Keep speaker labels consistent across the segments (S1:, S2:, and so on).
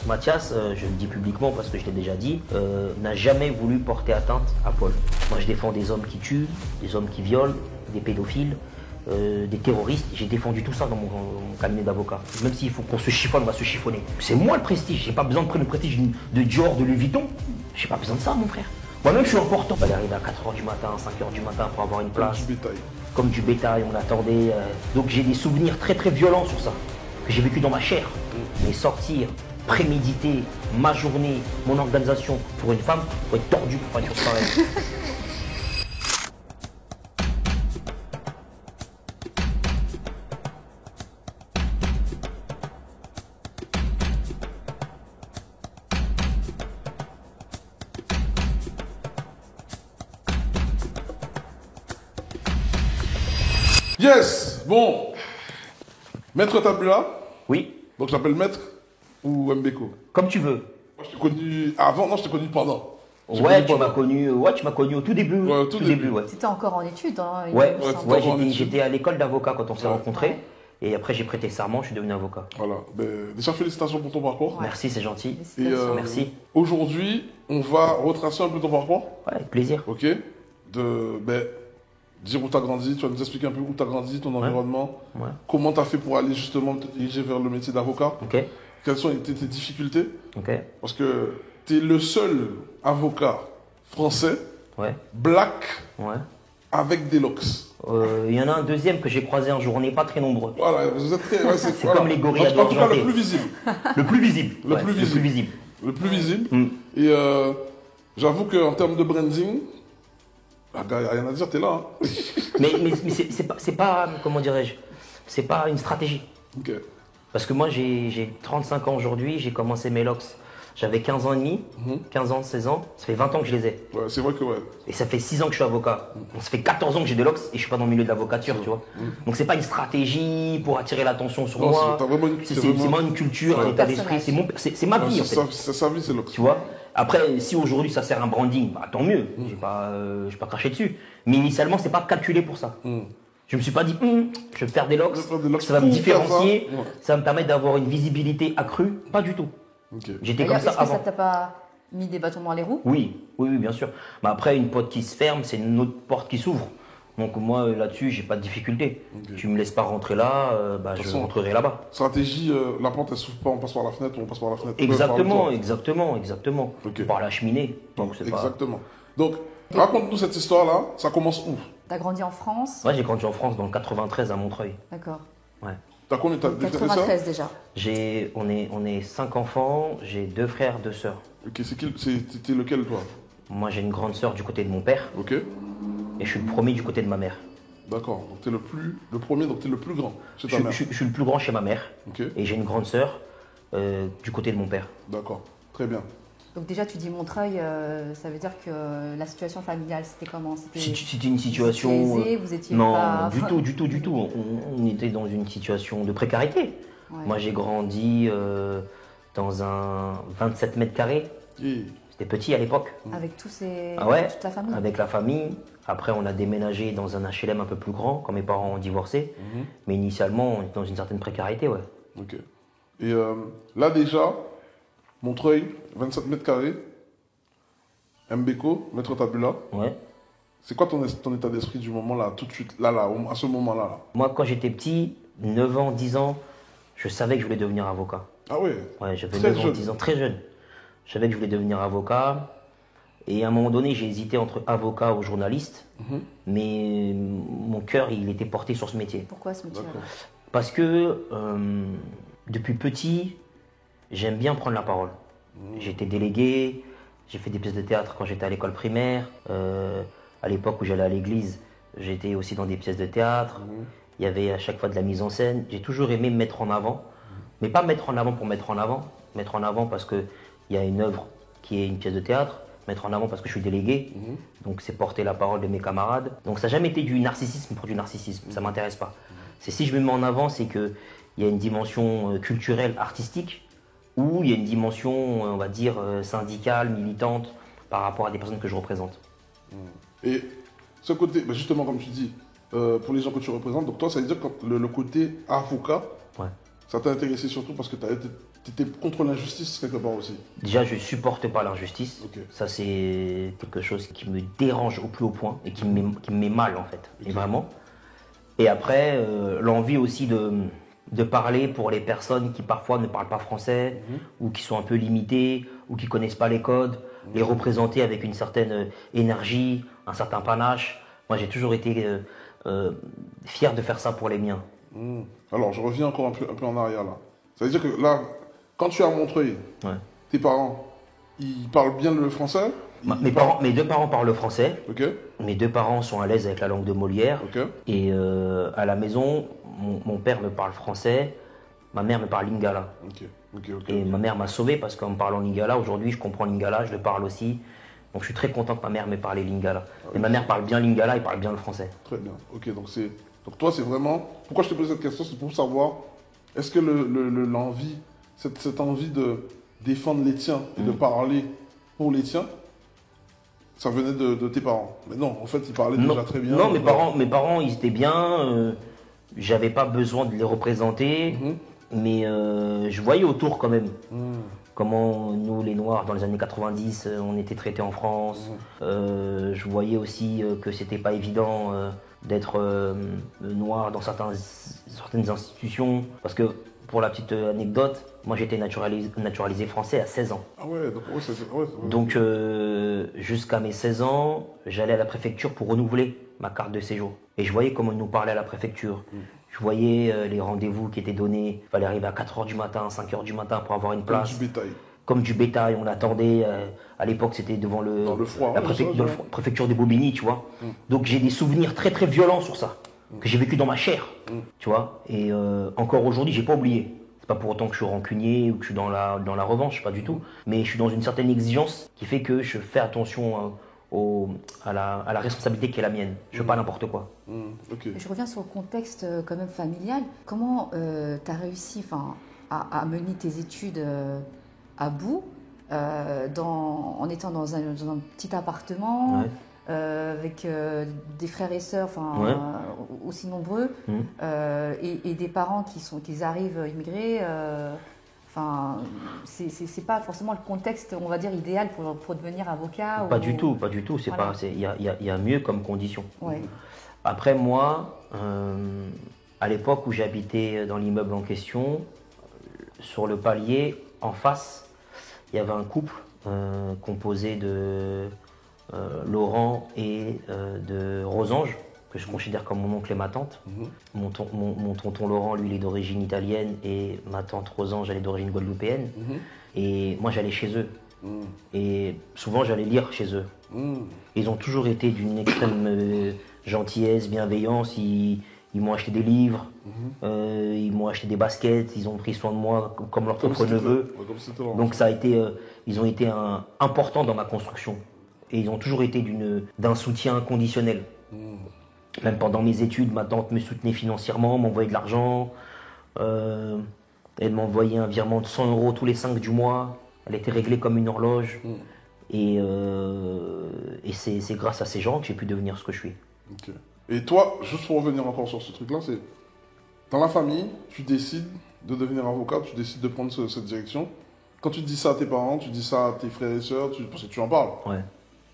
S1: Mathias, je le dis publiquement parce que je l'ai déjà dit, n'a jamais voulu porter atteinte à Paul. Moi, je défends des hommes qui tuent, des hommes qui violent, des pédophiles, des terroristes. J'ai défendu tout ça dans mon cabinet d'avocat. Même s'il faut qu'on se chiffonne, on va se chiffonner. C'est moi le prestige. J'ai pas besoin de prendre le prestige de Dior, de Louis Vuitton. J'ai pas besoin de ça, mon frère. Moi-même, je suis important. Il fallait arriver à 4h du matin, 5h du matin pour avoir une place.
S2: Comme du bétail.
S1: Comme du bétail, on attendait. Donc j'ai des souvenirs très très violents sur ça, que j'ai vécu dans ma chair. Mais sortir, préméditer ma journée, mon organisation pour une femme, faut être tordu pour faire une chose pareille.
S2: Yes! Bon. Maître Tabula.
S1: Oui,
S2: Donc je l'appelle Maître ou Mbeko?
S1: comme tu veux.
S2: Moi je t'ai connu avant, non je t'ai connu pendant.
S1: Ouais, tu m'as connu au tout début.
S2: Ouais, au tout début.
S1: ouais.
S3: C'était encore en études, hein, il
S1: Ouais,
S3: me semble.
S1: ouais,
S2: encore en études.
S1: j'étais à l'école d'avocat quand on s'est rencontrés.
S3: Ouais.
S1: Et après, j'ai prêté serment, je suis devenu avocat.
S2: Voilà. Ben, déjà félicitations pour ton parcours.
S1: Merci, c'est gentil.
S2: Et
S3: Félicitations.
S1: Merci.
S2: aujourd'hui, on va retracer un peu ton parcours.
S1: Ouais, avec plaisir.
S2: Ok? Dire où tu as grandi, tu vas nous expliquer un peu où tu as grandi, ton environnement,
S1: Ouais.
S2: comment tu as fait pour aller justement te diriger vers le métier d'avocat,
S1: Ok,
S2: quelles sont été tes difficultés,
S1: ok.
S2: parce que tu es le seul avocat français,
S1: Ouais,
S2: black,
S1: ouais.
S2: avec des locks.
S1: Il y en a un deuxième que j'ai croisé un jour, on n'est pas très nombreux.
S2: Voilà, vous êtes très... Ouais,
S1: C'est comme les gorilles
S2: En tout cas,
S1: argentés.
S2: le plus visible.
S1: Le plus visible.
S2: Le
S1: Ouais,
S2: plus visible.
S1: Le plus visible.
S2: Le plus visible.
S1: Mm.
S2: Et j'avoue qu'en termes de branding, il n'y a rien à dire, tu es là. Hein.
S1: Mais c'est pas, comment dirais-je, c'est pas une stratégie.
S2: Ok.
S1: Parce que moi, j'ai 35 ans aujourd'hui, j'ai commencé mes locks. J'avais 15 ans et demi, 15 ans, 16 ans, ça fait 20 ans que je les ai.
S2: Ouais, c'est vrai que ouais.
S1: Et ça fait 6 ans que je suis avocat. Donc ça fait 14 ans que j'ai des locks et je suis pas dans le milieu de l'avocature, tu vois. Donc c'est pas une stratégie pour attirer l'attention sur
S2: Non,
S1: moi.
S2: t'as vraiment
S1: C'est vraiment une culture, un état d'esprit. C'est ma vie en fait.
S2: Sa vie, c'est locks.
S1: Tu vois. Après, si aujourd'hui ça sert un branding, bah, tant mieux. Je vais pas cracher dessus. Mais initialement, c'est pas calculé pour ça. Je me suis pas dit, je vais faire des locks,
S2: Je vais faire des locks
S1: ça va me
S2: pour faire
S1: différencier,
S2: ça. Ouais.
S1: ça va me permettre d'avoir une visibilité accrue. Pas du tout.
S2: Ok.
S1: J'étais
S3: D'ailleurs,
S1: comme ça
S3: est-ce que
S1: avant.
S3: ça t'a pas mis des bâtons dans les roues?
S1: Oui, bien sûr. Mais après, une porte qui se ferme, c'est une autre porte qui s'ouvre. Donc moi, là-dessus, j'ai pas de difficulté.
S2: Ok.
S1: Tu me laisses pas rentrer là, je
S2: façon,
S1: rentrerai là-bas.
S2: Stratégie, la porte elle s'ouvre pas, on passe par la fenêtre, on passe par la fenêtre.
S1: Exactement,
S2: Par le
S1: exactement.
S2: Ok.
S1: Par la cheminée. Donc c'est
S2: toit.
S1: pas.
S2: Exactement. Donc, raconte-nous cette histoire-là, ça commence où?
S3: T'as grandi en France?
S1: Moi, j'ai grandi en France dans le 93 à Montreuil.
S3: D'accord.
S1: Ouais.
S2: T'as combien? T'as des frères et sœurs?
S3: 93 déjà.
S1: On est 5 enfants, j'ai 2 frères, 2 sœurs.
S2: Ok, c'était lequel toi?
S1: Moi, j'ai une grande sœur du côté de mon père
S2: Ok,
S1: et je suis le premier du côté de ma mère.
S2: d'accord. Donc t'es le premier, donc t'es le plus grand chez ta
S1: Je
S2: mère.
S1: suis le plus grand chez ma mère
S2: Ok,
S1: et j'ai une grande sœur du côté de mon père.
S2: d'accord. Très bien.
S3: Donc déjà, tu dis Montreuil, ça veut dire que la situation familiale, c'était comment?
S1: C'était une situation.
S3: Vous étiez aisé, vous étiez
S1: non,
S3: pas...
S1: du tout. On était dans une situation de précarité.
S3: Ouais.
S1: Moi, j'ai grandi dans un 27 mètres carrés.
S2: Et
S1: C'était petit à l'époque.
S3: Avec tous ces...
S1: Ah ouais,
S3: toute la famille.
S1: avec la famille. Après, on a déménagé dans un HLM un peu plus grand quand mes parents ont divorcé. Mais initialement, on était dans une certaine précarité, ouais.
S2: ok. Et là déjà, Montreuil, 27 mètres carrés, Mbeko, Maître Tabula.
S1: Ouais.
S2: C'est quoi ton état d'esprit du moment là, tout de suite, là, à ce moment-là là?
S1: Moi, quand j'étais petit, 9 ans, 10 ans, je savais que je voulais devenir avocat.
S2: Ah ouais.
S1: Ouais, j'avais
S2: Très
S1: 9 ans,
S2: jeune.
S1: 10 ans, très jeune. Je savais que je voulais devenir avocat. Et à un moment donné, j'ai hésité entre avocat ou journaliste. Mais mon cœur, il était porté sur ce métier.
S3: Pourquoi ce métier-là?
S2: D'accord.
S1: Parce que depuis petit, j'aime bien prendre la parole. J'étais délégué, j'ai fait des pièces de théâtre quand j'étais à l'école primaire. À l'époque où j'allais à l'église, j'étais aussi dans des pièces de théâtre. Il y avait à chaque fois de la mise en scène. J'ai toujours aimé me mettre en avant. Mais pas me mettre en avant pour mettre en avant. Mettre en avant parce qu'il y a une œuvre qui est une pièce de théâtre. Mettre en avant parce que je suis délégué. Donc c'est porter la parole de mes camarades. Donc ça n'a jamais été du narcissisme pour du narcissisme. Ça ne m'intéresse pas. C'est si je me mets en avant, c'est qu'il y a une dimension culturelle, artistique, ou il y a une dimension, on va dire, syndicale, militante, par rapport à des personnes que je représente.
S2: Et ce côté, bah, justement comme tu dis, pour les gens que tu représentes, donc toi ça veut dire que le côté avocat,
S1: Ouais.
S2: ça t'a intéressé surtout parce que tu Tu étais contre l'injustice quelque part aussi.
S1: Déjà, je supporte pas l'injustice.
S2: Ok.
S1: Ça, c'est quelque chose qui me dérange au plus haut point et qui me met mal, en fait.
S2: Ok.
S1: Et vraiment. Et après, l'envie aussi de parler pour les personnes qui parfois ne parlent pas français ou qui sont un peu limitées ou qui connaissent pas les codes, les représenter avec une certaine énergie, un certain panache. Moi, j'ai toujours été fier de faire ça pour les miens.
S2: Alors, je reviens encore un peu en arrière là. Ça veut dire que là, quand tu es à Montreuil,
S1: Ouais.
S2: tes parents, ils parlent bien le français?
S1: Mes deux parents parlent le français.
S2: Ok,
S1: Mes deux parents sont à l'aise avec la langue de Molière.
S2: ok.
S1: Et à la maison, mon père me parle français, ma mère me parle lingala.
S2: Ok.
S1: Et ma mère m'a sauvé parce qu'en me parlant lingala, aujourd'hui je comprends lingala, je le parle aussi. Donc je suis très content que ma mère me parle lingala. Et ma mère parle bien lingala et parle bien le français.
S2: Très bien. Ok, donc toi, c'est vraiment. Pourquoi je te pose cette question? C'est pour savoir, est-ce que l'envie, cette envie de défendre les tiens et de parler pour les tiens, ça venait de tes parents? Mais non, en fait, ils parlaient déjà très bien.
S1: Non, mes parents, ils étaient bien. J'avais pas besoin de les représenter. Mais je voyais autour quand même. Comment nous, les Noirs, dans les années 90, on était traités en France. Je voyais aussi que c'était pas évident d'être noir dans certaines institutions. Parce que, pour la petite anecdote, moi j'étais naturalisé français à 16 ans.
S2: Ah ouais, donc ouais.
S1: Donc jusqu'à mes 16 ans, j'allais à la préfecture pour renouveler ma carte de séjour. Et je voyais comment ils nous parlaient à la préfecture. Je voyais les rendez-vous qui étaient donnés. Il fallait arriver à 4h du matin, 5h du matin pour avoir une place.
S2: Comme du bétail.
S1: Comme du bétail, on attendait. À l'époque, c'était devant
S2: Dans le froid.
S1: la préfecture de Bobigny, tu vois. Donc j'ai des souvenirs très très violents sur ça, que j'ai vécu dans ma chair, tu vois. Et encore aujourd'hui, j'ai pas oublié. C'est pas pour autant que je suis rancunier ou que je suis dans la revanche, pas du tout. Mais je suis dans une certaine exigence qui fait que je fais attention à la responsabilité qui est la mienne. Je fais pas n'importe quoi.
S2: Ok.
S3: Je reviens sur le contexte quand même familial. Comment tu as réussi à mener tes études à bout en étant dans un petit appartement avec des frères et sœurs aussi nombreux et des parents qui arrivent immigrés c'est pas forcément le contexte, on va dire, idéal pour devenir avocat.
S1: Pas du tout. C'est
S3: Voilà.
S1: pas. Il y a mieux comme condition.
S3: Ouais.
S1: Après moi, à l'époque où j'habitais dans l'immeuble en question, sur le palier, en face, il y avait un couple composé de Laurent et de Rosange, que je considère comme mon oncle et ma tante. Mon tonton Laurent, lui, il est d'origine italienne et ma tante Rosange, elle est d'origine guadeloupéenne. Et moi, j'allais chez eux. Et souvent, j'allais lire chez eux. Ils ont toujours été d'une extrême gentillesse, bienveillance. Ils m'ont acheté des livres, ils m'ont acheté des baskets, ils ont pris soin de moi comme leur propre neveu. Donc ils ont été importants dans ma construction. Et ils ont toujours été d'un soutien inconditionnel. Même pendant mes études, ma tante me soutenait financièrement, m'envoyait de l'argent. Elle m'envoyait un virement de 100 € tous les 5 du mois. Elle était réglée comme une horloge. Et c'est grâce à ces gens que j'ai pu devenir ce que je suis.
S2: Ok. Et toi, juste pour revenir encore sur ce truc-là, c'est dans la famille, tu décides de devenir avocat, tu décides de prendre cette direction. Quand tu dis ça à tes parents, tu dis ça à tes frères et sœurs, parce que tu en parles.
S1: Ouais.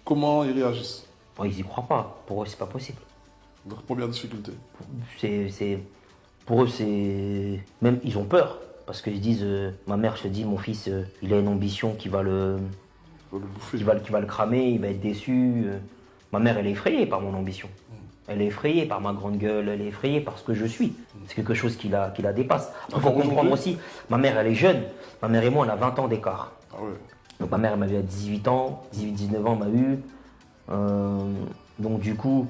S2: Comment ils réagissent?
S1: Bon, ils y croient pas. Pour eux, c'est pas possible.
S2: Donc, première difficulté.
S1: Pour eux, c'est même ils ont peur parce qu'ils se disent ma mère se dit mon fils il a une ambition qui va le
S2: bouffer.
S1: qui va le cramer, il va être déçu. Ma mère elle est effrayée par mon ambition. Elle est effrayée par ma grande gueule, elle est effrayée par ce que je suis. C'est quelque chose qui la dépasse. Il faut comprendre aussi, ma mère elle est jeune. Ma mère et moi on a 20 ans d'écart.
S2: Ah ouais.
S1: Donc ma mère elle m'a eu à 18 ans, 18-19 ans elle m'a eu. Donc du coup,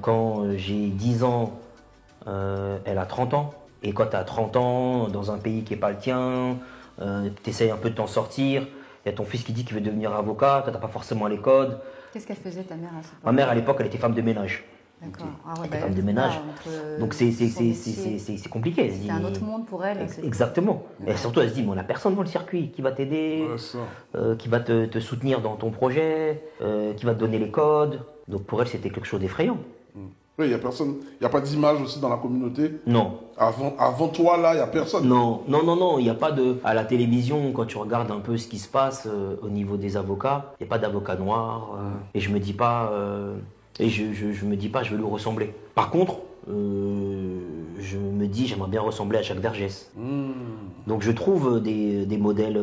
S1: quand j'ai 10 ans, elle a 30 ans. Et quand tu as 30 ans, dans un pays qui n'est pas le tien, tu essayes un peu de t'en sortir. Il y a ton fils qui dit qu'il veut devenir avocat, toi tu n'as pas forcément les codes.
S3: Qu'est-ce qu'elle faisait ta mère à ce moment-là?
S1: Ma mère à l'époque elle était femme de ménage.
S3: D'accord. Ah
S1: Elle était femme de ménage. Donc c'est compliqué.
S3: C'était un autre monde pour elle.
S1: Exactement. Et surtout elle se dit, mais on n'a personne dans le circuit qui va t'aider, qui va te soutenir dans ton projet, qui va te donner les codes. Donc pour elle c'était quelque chose d'effrayant.
S2: Oui, il n'y a personne. Il n'y a pas d'image aussi dans la communauté.
S1: Non.
S2: Avant toi, là, il n'y a personne.
S1: Non, il n'y a pas de... À la télévision, quand tu regardes un peu ce qui se passe au niveau des avocats, il n'y a pas d'avocat noir. Et je me dis pas... je me dis pas, je veux lui ressembler. Par contre, je me dis, j'aimerais bien ressembler à Jacques Vergès. Donc je trouve des modèles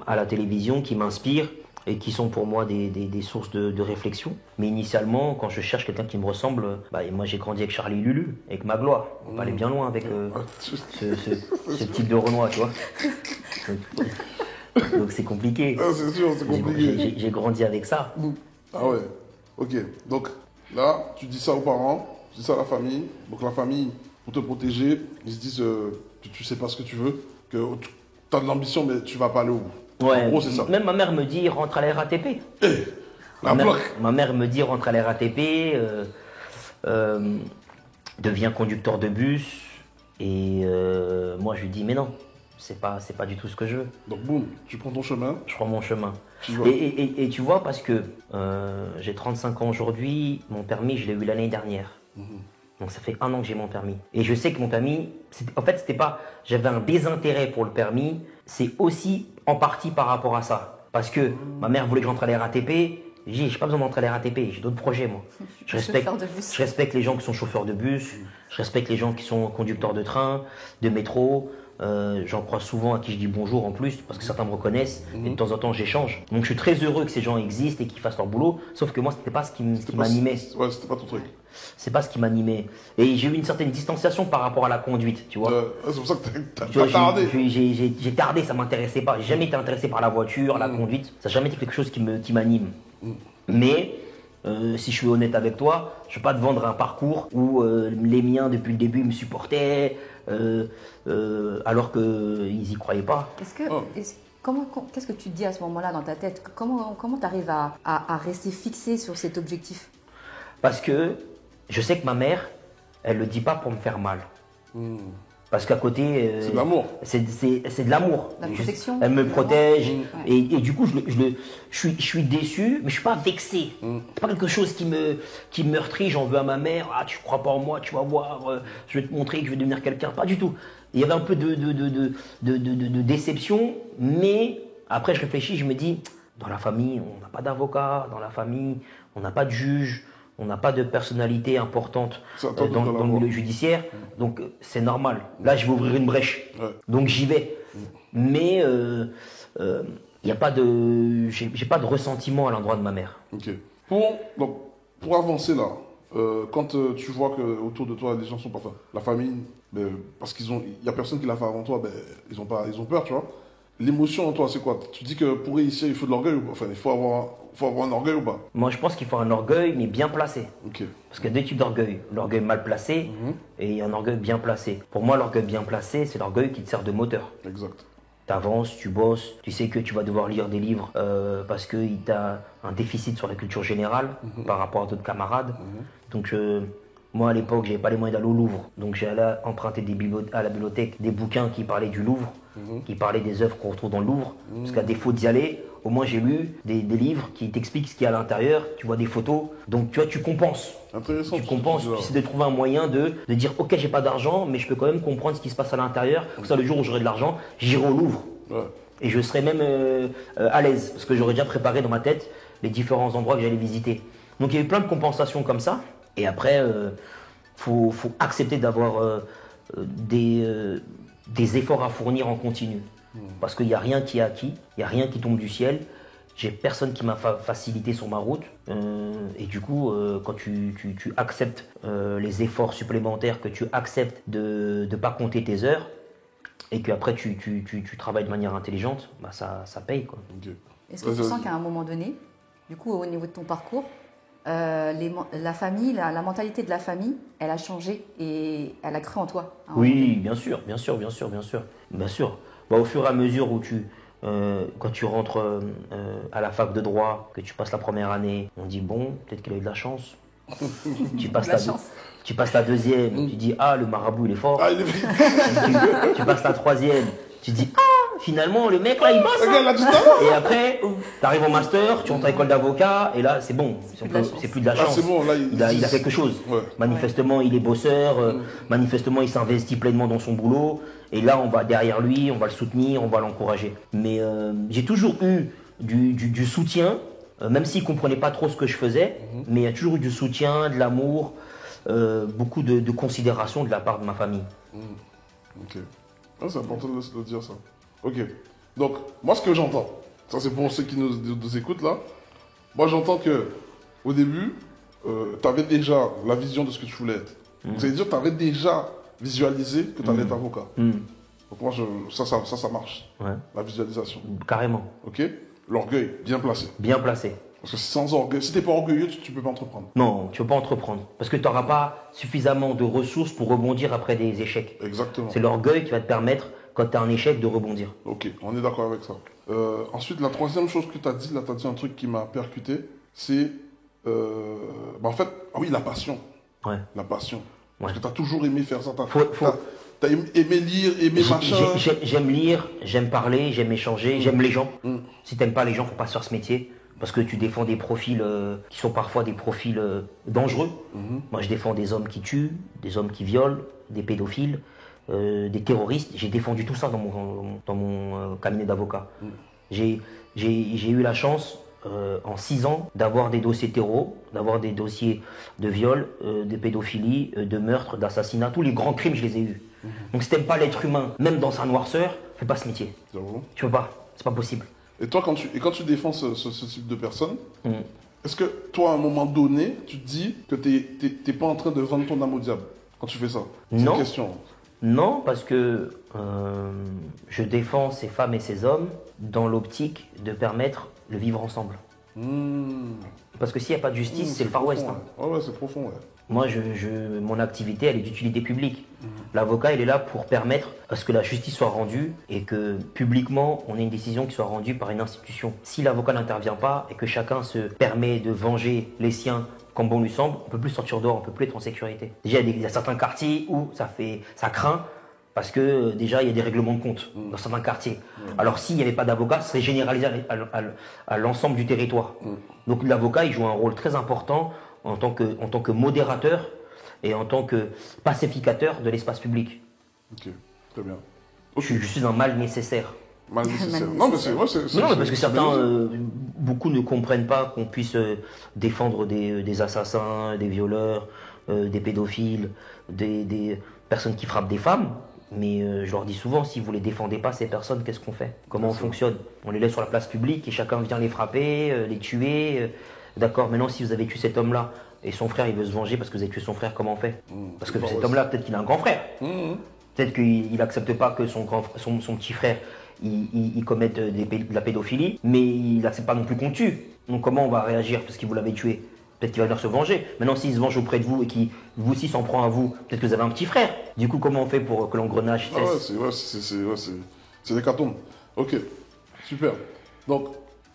S1: à la télévision qui m'inspirent et qui sont pour moi des sources de réflexion. Mais initialement, quand je cherche quelqu'un qui me ressemble, moi j'ai grandi avec Charlie Lulu, avec Magloire. On va aller bien loin avec ce type de Renoir, tu vois. Donc c'est compliqué.
S2: Ah, c'est sûr, c'est compliqué.
S1: J'ai grandi avec ça.
S2: Ah ouais, ok. Donc là, tu dis ça aux parents, tu dis ça à la famille. Donc la famille, pour te protéger, ils se disent que tu sais pas ce que tu veux, que tu as de l'ambition, mais tu vas pas aller au bout.
S1: Ouais,
S2: en gros, c'est ça.
S1: Même ma mère me dit rentre à la RATP. Ma mère me dit rentre à la RATP, deviens conducteur de bus. Et moi je lui dis mais non, c'est pas du tout ce que je veux.
S2: Donc boum, tu prends ton chemin.
S1: Je prends mon chemin.
S2: Tu vois.
S1: Et tu vois, parce que j'ai 35 ans aujourd'hui, mon permis je l'ai eu l'année dernière. Donc ça fait 1 an que j'ai mon permis. Et je sais que mon permis, en fait c'était pas, j'avais un désintérêt pour le permis, c'est aussi en partie par rapport à ça. Parce que ma mère voulait que j'entre à la RATP, j'ai pas besoin d'entrer à la RATP, j'ai d'autres projets moi. Je respecte les gens qui sont chauffeurs de bus, je respecte les gens qui sont conducteurs de train, de métro. J'en croise souvent à qui je dis bonjour en plus parce que certains me reconnaissent et de temps en temps j'échange. Donc je suis très heureux que ces gens existent et qu'ils fassent leur boulot, sauf que moi c'était pas ce qui m'animait.
S2: Ouais, c'était pas ton truc.
S1: C'est pas ce qui m'animait. Et j'ai eu une certaine distanciation par rapport à la conduite, tu vois.
S2: C'est pour ça que t'as
S1: tardé. J'ai tardé, ça m'intéressait pas. J'ai jamais été intéressé par la voiture, la conduite. Ça n'a jamais été quelque chose qui m'anime. Mais si je suis honnête avec toi, je ne vais pas te vendre un parcours où les miens depuis le début me supportaient alors qu'ils n'y croyaient pas.
S3: Qu'est-ce que tu te dis à ce moment-là dans ta tête? Comment tu arrives à rester fixé sur cet objectif?
S1: Parce que je sais que ma mère, elle ne le dit pas pour me faire mal. Parce qu'à côté,
S2: c'est de l'amour.
S1: C'est de l'amour.
S3: La protection.
S1: Elle me protège. Et du coup, je suis déçu, mais je suis pas vexé. C'est pas quelque chose qui me meurtrit. J'en veux à ma mère. Ah, tu crois pas en moi, tu vas voir. Je vais te montrer que je vais devenir quelqu'un. Pas du tout. Il y avait un peu de déception, mais après, je réfléchis, je me dis, dans la famille, on n'a pas d'avocat. Dans la famille, on n'a pas de juge. On n'a pas de personnalité importante dans le milieu judiciaire, donc c'est normal. Là, je vais ouvrir une brèche, donc j'y vais. Mais j'ai pas de ressentiment à l'endroit de ma mère.
S2: Ok. Pour avancer là, quand tu vois que autour de toi les gens sont pas la famille, parce qu'il y a personne qui l'a fait avant toi, ils ont peur, tu vois. L'émotion en toi, c'est quoi? Tu dis que pour réussir, il faut de l'orgueil ou pas? Enfin, il faut avoir un orgueil ou pas?
S1: Moi, je pense qu'il faut un orgueil, mais bien placé.
S2: Okay.
S1: Parce qu'il y a 2 types d'orgueil. L'orgueil mal placé et un orgueil bien placé. Pour moi, l'orgueil bien placé, c'est l'orgueil qui te sert de moteur.
S2: Exact.
S1: Tu avances, tu bosses, tu sais que tu vas devoir lire des livres parce que tu as un déficit sur la culture générale par rapport à d'autres camarades. Donc, moi, à l'époque, j'avais pas les moyens d'aller au Louvre. Donc, j'allais emprunter à la bibliothèque des bouquins qui parlaient du Louvre, qui parlaient des œuvres qu'on retrouve dans le Louvre. Parce qu'à défaut d'y aller, au moins j'ai lu des livres qui t'expliquent ce qu'il y a à l'intérieur. Tu vois des photos. Donc, tu vois, tu compenses.
S2: Intéressant.
S1: Tu compenses. Tu essaies de trouver un moyen de dire, ok, j'ai pas d'argent, mais je peux quand même comprendre ce qui se passe à l'intérieur. Comme ça, le jour où j'aurai de l'argent, j'irai au Louvre.
S2: Ouais.
S1: Et je serai même à l'aise. Parce que j'aurais déjà préparé dans ma tête les différents endroits que j'allais visiter. Donc, il y a eu plein de compensations comme ça. Et après, faut accepter d'avoir des efforts à fournir en continu. Parce qu'il n'y a rien qui est acquis, il n'y a rien qui tombe du ciel. J'ai personne qui m'a facilité sur ma route. Et du coup, quand tu acceptes les efforts supplémentaires, que tu acceptes de ne pas compter tes heures, et qu'après tu travailles de manière intelligente, ça paye, quoi.
S2: Okay.
S3: Est-ce que tu sens qu'à un moment donné, du coup, au niveau de ton parcours, la famille, la mentalité de la famille, elle a changé et elle a cru en toi?
S1: Oui, bien sûr. Au fur et à mesure où quand tu rentres à la fac de droit, que tu passes la première année, on dit bon, peut-être qu'il a eu de la chance. Tu passes la deuxième, tu dis ah, le marabout il est fort.
S2: Ah,
S1: tu passes la troisième, tu dis ah, finalement, le mec, là, il bosse.
S2: Regarde,
S1: Hein.
S2: là, tu t'en
S1: Et après, t'arrives en master, tu rentres à l'école d'avocat, et là, c'est bon. C'est plus de la
S2: Ah,
S1: chance.
S2: c'est bon, là,
S1: Il a quelque chose.
S2: Ouais.
S1: Manifestement, il est bosseur. Manifestement, il s'investit pleinement dans son boulot. Et là, on va derrière lui, on va le soutenir, on va l'encourager. Mais j'ai toujours eu du soutien, même s'il ne comprenait pas trop ce que je faisais, mais il y a toujours eu du soutien, de l'amour, beaucoup de considération de la part de ma famille.
S2: Ok. Ah, c'est important de dire ça. Ok. Donc, moi, ce que j'entends, ça c'est pour ceux qui nous écoutent là, moi j'entends que au début, tu avais déjà la vision de ce que tu voulais être. C'est-à-dire que tu avais déjà visualisé que tu allais être avocat. Donc moi, ça marche.
S1: Ouais.
S2: La visualisation.
S1: Carrément.
S2: Ok. L'orgueil, bien placé.
S1: Bien placé.
S2: Parce que sans orgueil, si tu n'es pas orgueilleux, tu ne peux pas entreprendre.
S1: Non, tu ne peux pas entreprendre. Parce que tu n'auras pas suffisamment de ressources pour rebondir après des échecs.
S2: Exactement.
S1: C'est l'orgueil qui va te permettre, quand tu as un échec, de rebondir.
S2: Ok, on est d'accord avec ça. Ensuite, la troisième chose que tu as dit, là, tu as dit un truc qui m'a percuté, c'est. En fait, ah oui, la passion.
S1: Ouais.
S2: La passion. Parce
S1: Ouais.
S2: que tu as toujours aimé faire ça.
S1: Faut-
S2: T'as aimé lire, aimé machin.
S1: J'aime lire, j'aime parler, j'aime échanger, j'aime les gens. Si t'aimes pas les gens, faut pas se faire ce métier. Parce que tu défends des profils qui sont parfois des profils dangereux. Moi, je défends des hommes qui tuent, des hommes qui violent, des pédophiles, des terroristes. J'ai défendu tout ça dans mon cabinet d'avocat. J'ai eu la chance, en 6 ans, d'avoir des dossiers terreau, d'avoir des dossiers de viol, de pédophilie, de meurtre, d'assassinat. Tous les grands crimes, je les ai eus. Donc si t'aimes pas l'être humain, même dans sa noirceur, fais pas ce métier.
S2: J'avoue.
S1: Tu peux pas, c'est pas possible.
S2: Et toi, quand tu défends ce type de personnes, est-ce que toi, à un moment donné, tu te dis que t'es pas en train de vendre ton âme au diable quand tu fais ça? C'est
S1: Non.
S2: une question.
S1: Non, parce que je défends ces femmes et ces hommes dans l'optique de permettre le vivre ensemble. Parce que s'il n'y a pas de justice, c'est le Far West.
S2: profond,
S1: Hein.
S2: ouais, c'est profond, ouais.
S1: Moi, mon activité, elle est d'utilité publique. L'avocat, il est là pour permettre à ce que la justice soit rendue et que publiquement, on ait une décision qui soit rendue par une institution. Si l'avocat n'intervient pas et que chacun se permet de venger les siens comme bon lui semble, on ne peut plus sortir dehors, on ne peut plus être en sécurité. Déjà, il y a certains quartiers où ça craint parce que déjà, il y a des règlements de compte dans certains quartiers. Alors, s'il n'y avait pas d'avocat, ce serait généralisé à l'ensemble du territoire. Donc, l'avocat, il joue un rôle très important en tant que modérateur et en tant que pacificateur de l'espace public.
S2: Ok, très bien.
S1: Je suis un mal nécessaire.
S2: Mal nécessaire.
S3: Mal
S2: Non, mais
S3: nécessaire.
S2: c'est
S1: Non, mais parce que
S2: c'est
S1: certains,
S2: bien.
S1: beaucoup ne comprennent pas qu'on puisse défendre des assassins, des violeurs, des pédophiles, des personnes qui frappent des femmes. Mais je leur dis souvent, si vous ne les défendez pas, ces personnes, qu'est-ce qu'on fait? Comment on fonctionne? On les laisse sur la place publique et chacun vient les frapper, les tuer. D'accord, maintenant si vous avez tué cet homme-là et son frère il veut se venger parce que vous avez tué son frère, comment on fait? Parce que
S2: c'est
S1: cet
S2: pas
S1: homme-là, peut-être qu'il a un grand frère. Peut-être qu'il n'accepte pas que son petit frère il commette de la pédophilie, mais il n'accepte pas non plus qu'on tue. Donc comment on va réagir parce que vous l'avez tué? Peut-être qu'il va venir se venger. Maintenant, s'il se venge auprès de vous et qu'il vous aussi s'en prend à vous, peut-être que vous avez un petit frère. Du coup, comment on fait pour que l'engrenage
S2: Ah
S1: cesse?
S2: ouais, c'est l'hécatombe. Ok, super. Donc,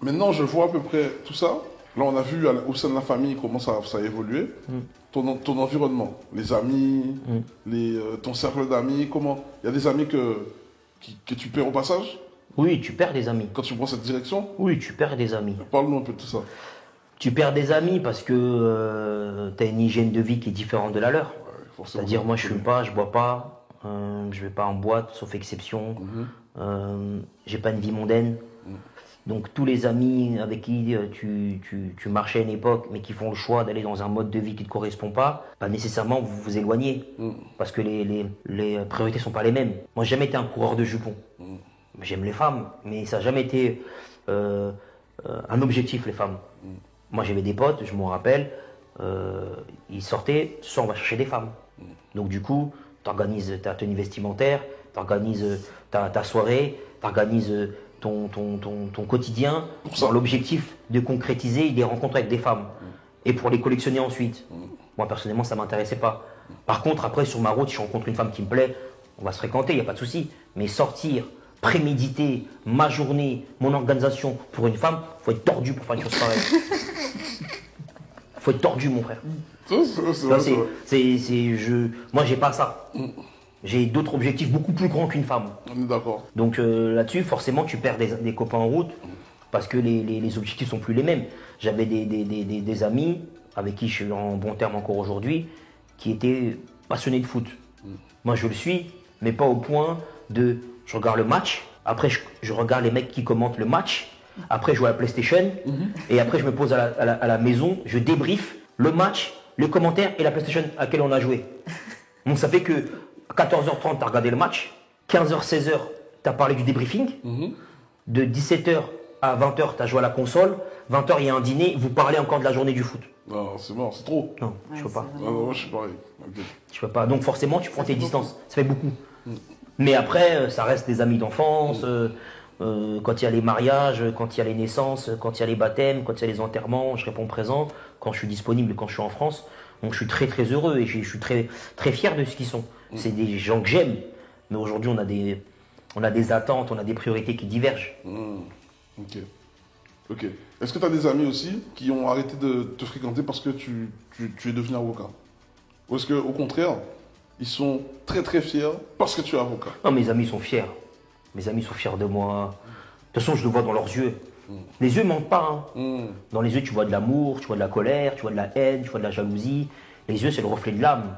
S2: maintenant, je vois à peu près tout ça. Là, on a vu au sein de la famille comment ça a évolué. Ton environnement, les amis, ton cercle d'amis, comment... Il y a des amis que tu perds au passage
S1: Oui, tu perds des amis.
S2: quand tu prends cette direction?
S1: Oui, tu perds des amis.
S2: Parle-nous un peu de tout ça.
S1: Tu perds des amis parce que tu as une hygiène de vie qui est différente de la leur.
S2: Ouais, forcément.
S1: C'est-à-dire, moi, je fume pas, je bois pas, je vais pas en boîte, sauf exception. J'ai pas une vie mondaine. Donc, tous les amis avec qui tu marchais à une époque, mais qui font le choix d'aller dans un mode de vie qui ne te correspond pas, bah, nécessairement, vous vous éloignez. Parce que les priorités sont pas les mêmes. Moi, j'ai jamais été un coureur de jupons. J'aime les femmes, mais ça n'a jamais été un objectif, les femmes. Moi, j'avais des potes, je m'en rappelle, ils sortaient, ce soir, on va chercher des femmes. Donc, du coup, tu organises ta tenue vestimentaire, tu organises ta soirée, tu organises ton quotidien dans l'objectif de concrétiser des rencontres avec des femmes et pour les collectionner ensuite. Moi, personnellement, ça ne m'intéressait pas. Par contre, après, sur ma route, si je rencontre une femme qui me plaît, on va se fréquenter, il n'y a pas de souci. Mais sortir, préméditer ma journée, mon organisation pour une femme, faut être tordu pour faire une chose pareille. Faut être tordu, mon frère.
S2: C'est vrai.
S1: Moi, j'ai pas ça. J'ai d'autres objectifs beaucoup plus grands qu'une femme.
S2: On est d'accord.
S1: Donc là-dessus, forcément, tu perds des copains en route parce que les objectifs sont plus les mêmes. J'avais des amis avec qui je suis en bon terme encore aujourd'hui qui étaient passionnés de foot. Moi, je le suis, mais pas au point de... Je regarde le match, après je regarde les mecs qui commentent le match, après je joue à la PlayStation, et après je me pose à la maison, je débrief le match, le commentaire et la PlayStation à laquelle on a joué. Donc ça fait que à 14h30, tu as regardé le match, 15h, 16h, tu as parlé du débriefing, de 17h à 20h, tu as joué à la console, 20h, il y a un dîner, vous parlez encore de la journée du foot.
S2: Non, c'est mort, c'est trop.
S1: Non, je peux pas.
S2: Non, moi, je suis pareil. Ok.
S1: Je peux pas. Donc forcément, tu prends tes distances. Ça fait beaucoup. Mais après, ça reste des amis d'enfance. Quand il y a les mariages, quand il y a les naissances, quand il y a les baptêmes, quand il y a les enterrements, je réponds présent. Quand je suis disponible, quand je suis en France. Donc je suis très très heureux et je suis très très fier de ce qu'ils sont. C'est des gens que j'aime. Mais aujourd'hui, on a des attentes, on a des priorités qui divergent.
S2: Ok. Ok. Est-ce que tu as des amis aussi qui ont arrêté de te fréquenter parce que tu es devenu avocat? Ou est-ce qu'au contraire, ils sont très très fiers parce que tu es avocat?
S1: Non, mes amis sont fiers. Mes amis sont fiers de moi. De toute façon, je le vois dans leurs yeux. Les yeux ne mentent pas. Hein. Dans les yeux, tu vois de l'amour, tu vois de la colère, tu vois de la haine, tu vois de la jalousie. Les yeux, c'est le reflet de l'âme.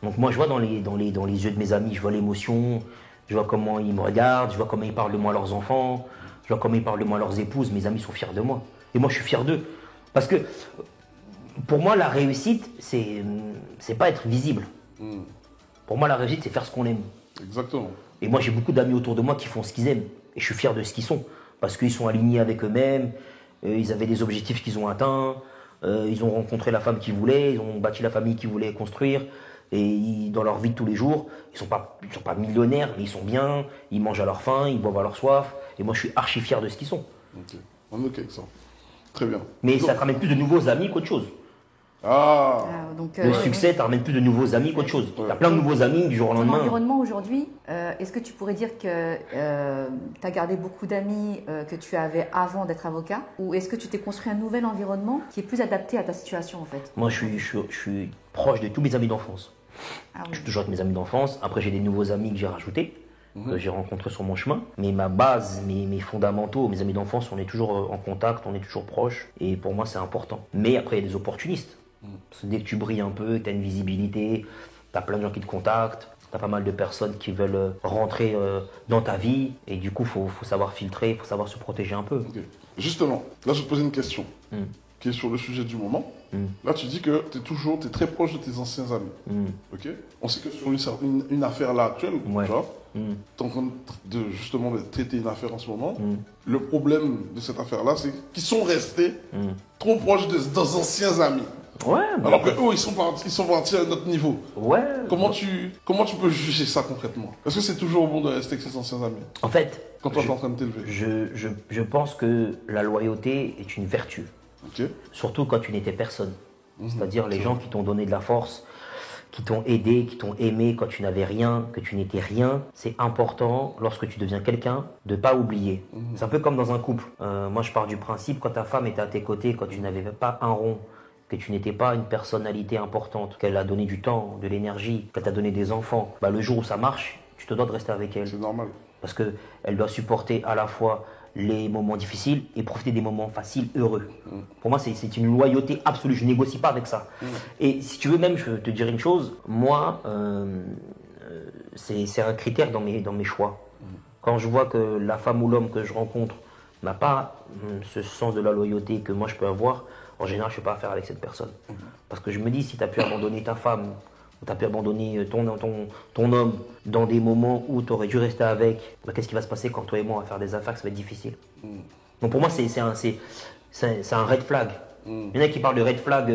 S1: Donc moi, je vois dans les yeux de mes amis, je vois l'émotion, je vois comment ils me regardent, je vois comment ils parlent de moi à leurs enfants, je vois comment ils parlent de moi à leurs épouses. Mes amis sont fiers de moi. Et moi, je suis fier d'eux. Parce que, pour moi, la réussite, c'est pas être visible. Pour moi, la réussite, c'est faire ce qu'on aime.
S2: Exactement.
S1: Et moi, j'ai beaucoup d'amis autour de moi qui font ce qu'ils aiment. Et je suis fier de ce qu'ils sont. Parce qu'ils sont alignés avec eux-mêmes, ils avaient des objectifs qu'ils ont atteints, ils ont rencontré la femme qu'ils voulaient, ils ont bâti la famille qu'ils voulaient construire. Et dans leur vie de tous les jours, ils sont pas millionnaires, mais ils sont bien, ils mangent à leur faim, ils boivent à leur soif. Et moi, je suis archi fier de ce qu'ils sont.
S2: Ok, on est ok avec ça. Très bien.
S1: Mais ça te ramène plus de nouveaux amis qu'autre chose.
S2: Ah,
S3: Donc,
S1: Le succès te ramène plus de nouveaux amis qu'autre chose. Tu as plein de nouveaux amis du jour au
S3: ton
S1: lendemain.
S3: environnement aujourd'hui, est-ce que tu pourrais dire que tu as gardé beaucoup d'amis que tu avais avant d'être avocat? Ou est-ce que tu t'es construit un nouvel environnement qui est plus adapté à ta situation en fait?
S1: Moi, je suis proche de tous mes amis d'enfance.
S3: Ah oui.
S1: Je suis toujours avec mes amis d'enfance. Après, j'ai des nouveaux amis que j'ai rajoutés, que j'ai rencontrés sur mon chemin. Mais ma base, mes fondamentaux, mes amis d'enfance, on est toujours en contact, on est toujours proches. Et pour moi, c'est important. Mais après, il y a des opportunistes. Parce que dès que tu brilles un peu, que tu as une visibilité, tu as plein de gens qui te contactent, tu as pas mal de personnes qui veulent rentrer dans ta vie. Et du coup, il faut savoir filtrer, il faut savoir se protéger un peu.
S2: ok. Justement, là, je vais te poser une question qui est sur le sujet du moment. Là, tu dis que tu es très proche de tes anciens amis. Ok. On sait que sur une affaire là actuelle,
S1: Ouais.
S2: tu vois, tu es en train justement de traiter une affaire en ce moment. Le problème de cette affaire-là, c'est qu'ils sont restés trop proches des anciens amis.
S1: Ouais,
S2: Alors que eux, ils sont partis à notre niveau.
S1: ouais.
S2: Comment tu peux juger ça concrètement? Est-ce que c'est toujours bon de rester avec ses anciens amis
S1: En fait,
S2: quand toi, tu es en train de t'élever?
S1: je pense que la loyauté est une vertu.
S2: Ok.
S1: Surtout quand tu n'étais personne. C'est-à-dire les gens qui t'ont donné de la force, qui t'ont aidé, qui t'ont aimé quand tu n'avais rien, que tu n'étais rien. C'est important, lorsque tu deviens quelqu'un, de ne pas oublier. C'est un peu comme dans un couple. Moi, je pars du principe, quand ta femme était à tes côtés, quand tu n'avais pas un rond, que tu n'étais pas une personnalité importante, qu'elle a donné du temps, de l'énergie, qu'elle t'a donné des enfants, bah, le jour où ça marche, tu te dois de rester avec elle.
S2: C'est normal.
S1: Parce qu'elle doit supporter à la fois les moments difficiles et profiter des moments faciles, heureux. Pour moi, c'est une loyauté absolue. Je ne négocie pas avec ça. Et si tu veux même, je te dirais une chose. Moi, c'est un critère dans mes choix. Quand je vois que la femme ou l'homme que je rencontre n'a pas ce sens de la loyauté que moi je peux avoir, en général, je ne fais pas affaire avec cette personne. Parce que je me dis, si tu as pu abandonner ta femme, ou tu as pu abandonner ton homme dans des moments où tu aurais dû rester avec, bah, qu'est-ce qui va se passer quand toi et moi on va faire des affaires, ça va être difficile. Donc pour moi, c'est un red flag. Il y en a qui parlent de red flag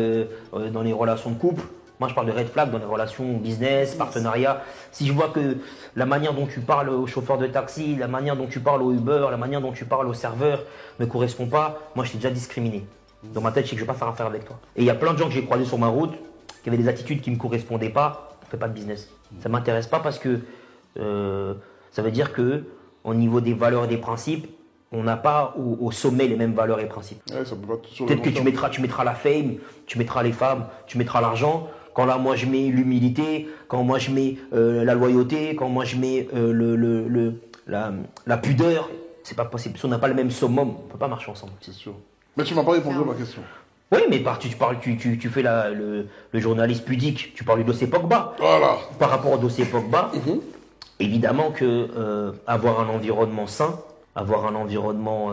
S1: dans les relations de couple. Moi, je parle de red flag dans les relations business, partenariat. Si je vois que la manière dont tu parles au chauffeur de taxi, la manière dont tu parles au Uber, la manière dont tu parles au serveur ne correspond pas, moi, je t'ai déjà discriminé. Dans ma tête, je sais que je ne vais pas faire affaire avec toi. Et il y a plein de gens que j'ai croisés sur ma route qui avaient des attitudes qui ne me correspondaient pas. On ne fait pas de business. Ça ne m'intéresse pas parce que ça veut dire qu'au niveau des valeurs et des principes, on n'a pas au sommet les mêmes valeurs et principes.
S2: Ouais, ça peut pas sur le
S1: Peut-être que
S2: long terme.
S1: tu mettras la fame, tu mettras les femmes, tu mettras l'argent. Quand là, moi, je mets l'humilité, quand moi, je mets la loyauté, quand moi, je mets la pudeur, c'est pas possible. Si on n'a pas le même summum, on ne peut pas marcher ensemble.
S2: C'est sûr. Mais tu m'as pas répondu à ma question.
S1: Oui, mais tu fais le journaliste pudique, tu parles du dossier Pogba.
S2: Voilà.
S1: Par rapport au dossier Pogba, évidemment que avoir un environnement sain, avoir un environnement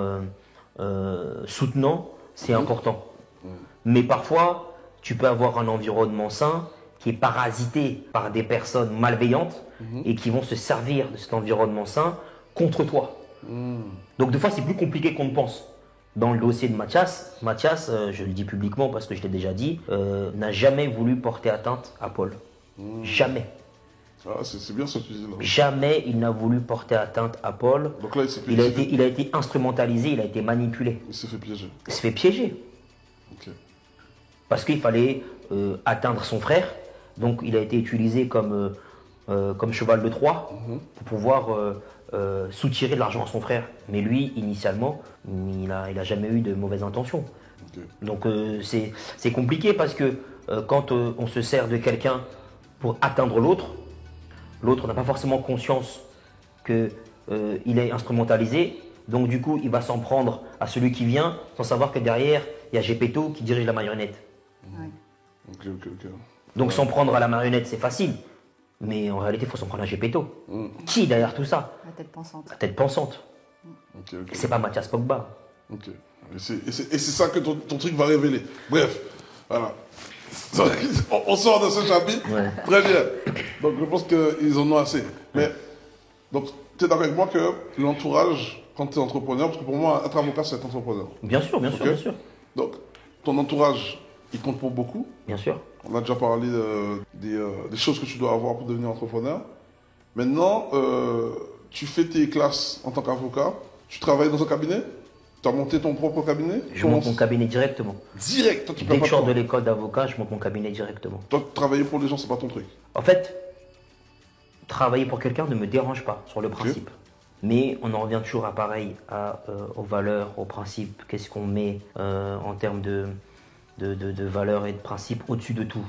S1: soutenant, c'est important. Mais parfois, tu peux avoir un environnement sain qui est parasité par des personnes malveillantes et qui vont se servir de cet environnement sain contre toi. Donc des fois, c'est plus compliqué qu'on ne pense. Dans le dossier de Mathias, je le dis publiquement parce que je l'ai déjà dit, n'a jamais voulu porter atteinte à Paul. Jamais.
S2: Ah, c'est bien ce que tu dis là.
S1: Jamais il n'a voulu porter atteinte à Paul.
S2: Donc là,
S1: il a été instrumentalisé, il a été manipulé.
S2: Il s'est fait piéger.
S1: Il s'est fait piéger.
S2: Ok.
S1: Parce qu'il fallait atteindre son frère. Donc il a été utilisé comme cheval de Troie pour pouvoir soutirer de l'argent à son frère. Mais lui, initialement, il a jamais eu de mauvaises intentions.
S2: Ok.
S1: Donc c'est compliqué parce que quand on se sert de quelqu'un pour atteindre l'autre n'a pas forcément conscience qu'il est instrumentalisé. Donc du coup, il va s'en prendre à celui qui vient sans savoir que derrière, il y a Gepetto qui dirige la marionnette.
S3: Ouais.
S2: Ok.
S1: Donc s'en prendre à la marionnette, c'est facile. Mais en réalité, il faut s'en prendre à Gepetto. Qui derrière tout ça?
S3: La tête pensante.
S1: La tête pensante.
S2: Ok.
S1: C'est pas Mathias Pogba.
S2: Ok. Et c'est ça que ton truc va révéler. Bref, voilà. On sort de ce chapitre.
S1: Ouais.
S2: Très bien. Donc je pense qu'ils en ont assez. Mais, donc, tu es d'accord avec moi que l'entourage, quand tu es entrepreneur, parce que pour moi, être avocat, c'est être entrepreneur.
S1: Bien sûr, bien sûr,
S2: Ok.
S1: bien sûr.
S2: Donc, ton entourage, il compte pour beaucoup.
S1: Bien sûr.
S2: On a déjà parlé des choses que tu dois avoir pour devenir entrepreneur. Maintenant, tu fais tes classes en tant qu'avocat. Tu travailles dans un cabinet. Tu as monté ton propre cabinet.
S1: Je monte mon cabinet directement.
S2: Direct. Toi, tu
S1: Dès
S2: perds
S1: que
S2: pas
S1: je sors
S2: de
S1: de
S2: temps.
S1: l'école d'avocat, je monte mon cabinet directement.
S2: Toi, travailler pour les gens, c'est pas ton truc.
S1: En fait, travailler pour quelqu'un ne me dérange pas sur le principe. Mais on en revient toujours à pareil, aux valeurs, aux principes. Qu'est-ce qu'on met en termes de valeurs et de principes au-dessus de tout.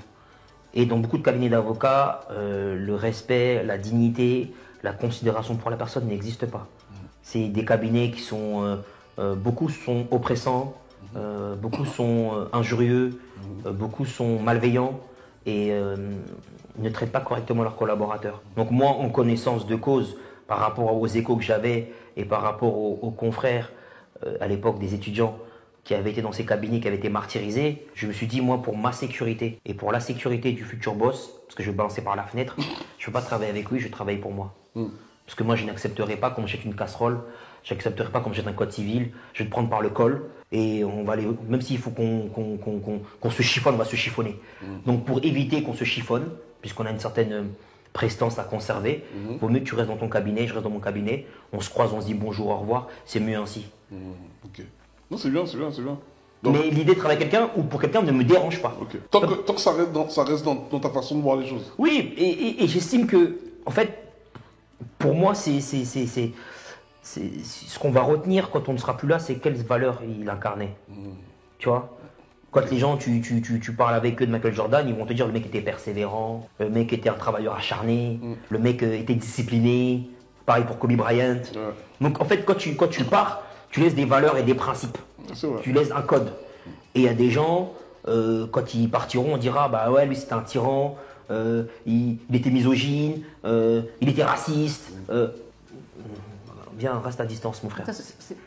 S1: Et dans beaucoup de cabinets d'avocats, le respect, la dignité, la considération pour la personne n'existe pas. C'est des cabinets qui sont... beaucoup sont oppressants, beaucoup sont injurieux, beaucoup sont malveillants et ne traitent pas correctement leurs collaborateurs. Donc moi, en connaissance de cause, par rapport aux échos que j'avais et par rapport aux confrères à l'époque des étudiants qui avaient été dans ces cabinets, qui avaient été martyrisés, je me suis dit, moi, pour ma sécurité et pour la sécurité du futur boss, parce que je vais balancer par la fenêtre, je ne veux pas travailler avec lui, je travaille pour moi. Parce que moi, je n'accepterai pas qu'on me jette une casserole, je n'accepterai pas qu'on me jette un code civil, je vais te prendre par le col et on va aller, même s'il faut qu'on se chiffonne, on va se chiffonner. Donc pour éviter qu'on se chiffonne, puisqu'on a une certaine prestance à conserver, vaut mieux que tu restes dans ton cabinet, je reste dans mon cabinet, on se croise, on se dit bonjour, au revoir, c'est mieux ainsi.
S2: Ok. Non, c'est bien. Donc,
S1: mais l'idée de travailler avec quelqu'un ou pour quelqu'un ne me dérange pas.
S2: ok. Tant que ça reste dans ta façon de voir les choses.
S1: Oui, et j'estime que, en fait, pour moi, c'est ce qu'on va retenir quand on ne sera plus là, c'est quelles valeurs il incarnait. Tu vois? Quand les gens, tu parles avec eux de Michael Jordan, ils vont te dire le mec était persévérant, le mec était un travailleur acharné, le mec était discipliné. Pareil pour Kobe Bryant.
S2: Ouais.
S1: Donc en fait, quand tu pars, tu laisses des valeurs et des principes.
S2: C'est vrai.
S1: Tu laisses un code. Et il y a des gens, quand ils partiront, on dira bah ouais, lui c'était un tyran, il était misogyne, il était raciste. Viens, reste à distance, mon frère.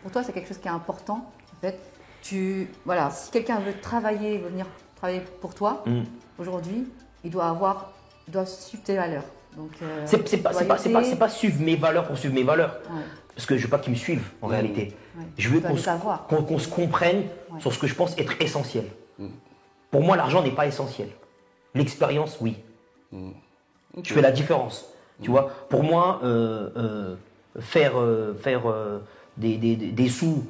S3: Pour toi, c'est quelque chose qui est important. En fait, voilà, si quelqu'un veut venir travailler pour toi, aujourd'hui, il doit suivre tes valeurs. Donc,
S1: c'est pas suivre mes valeurs pour suivre mes valeurs.
S3: Ouais.
S1: Parce que je veux pas qu'ils me suivent en réalité.
S3: Ouais.
S1: Je veux
S3: Tu dois
S1: qu'on se comprenne sur ce que je pense être essentiel. Pour moi, l'argent n'est pas essentiel. L'expérience, oui. Je fais la différence. Tu vois, pour moi, faire des sous,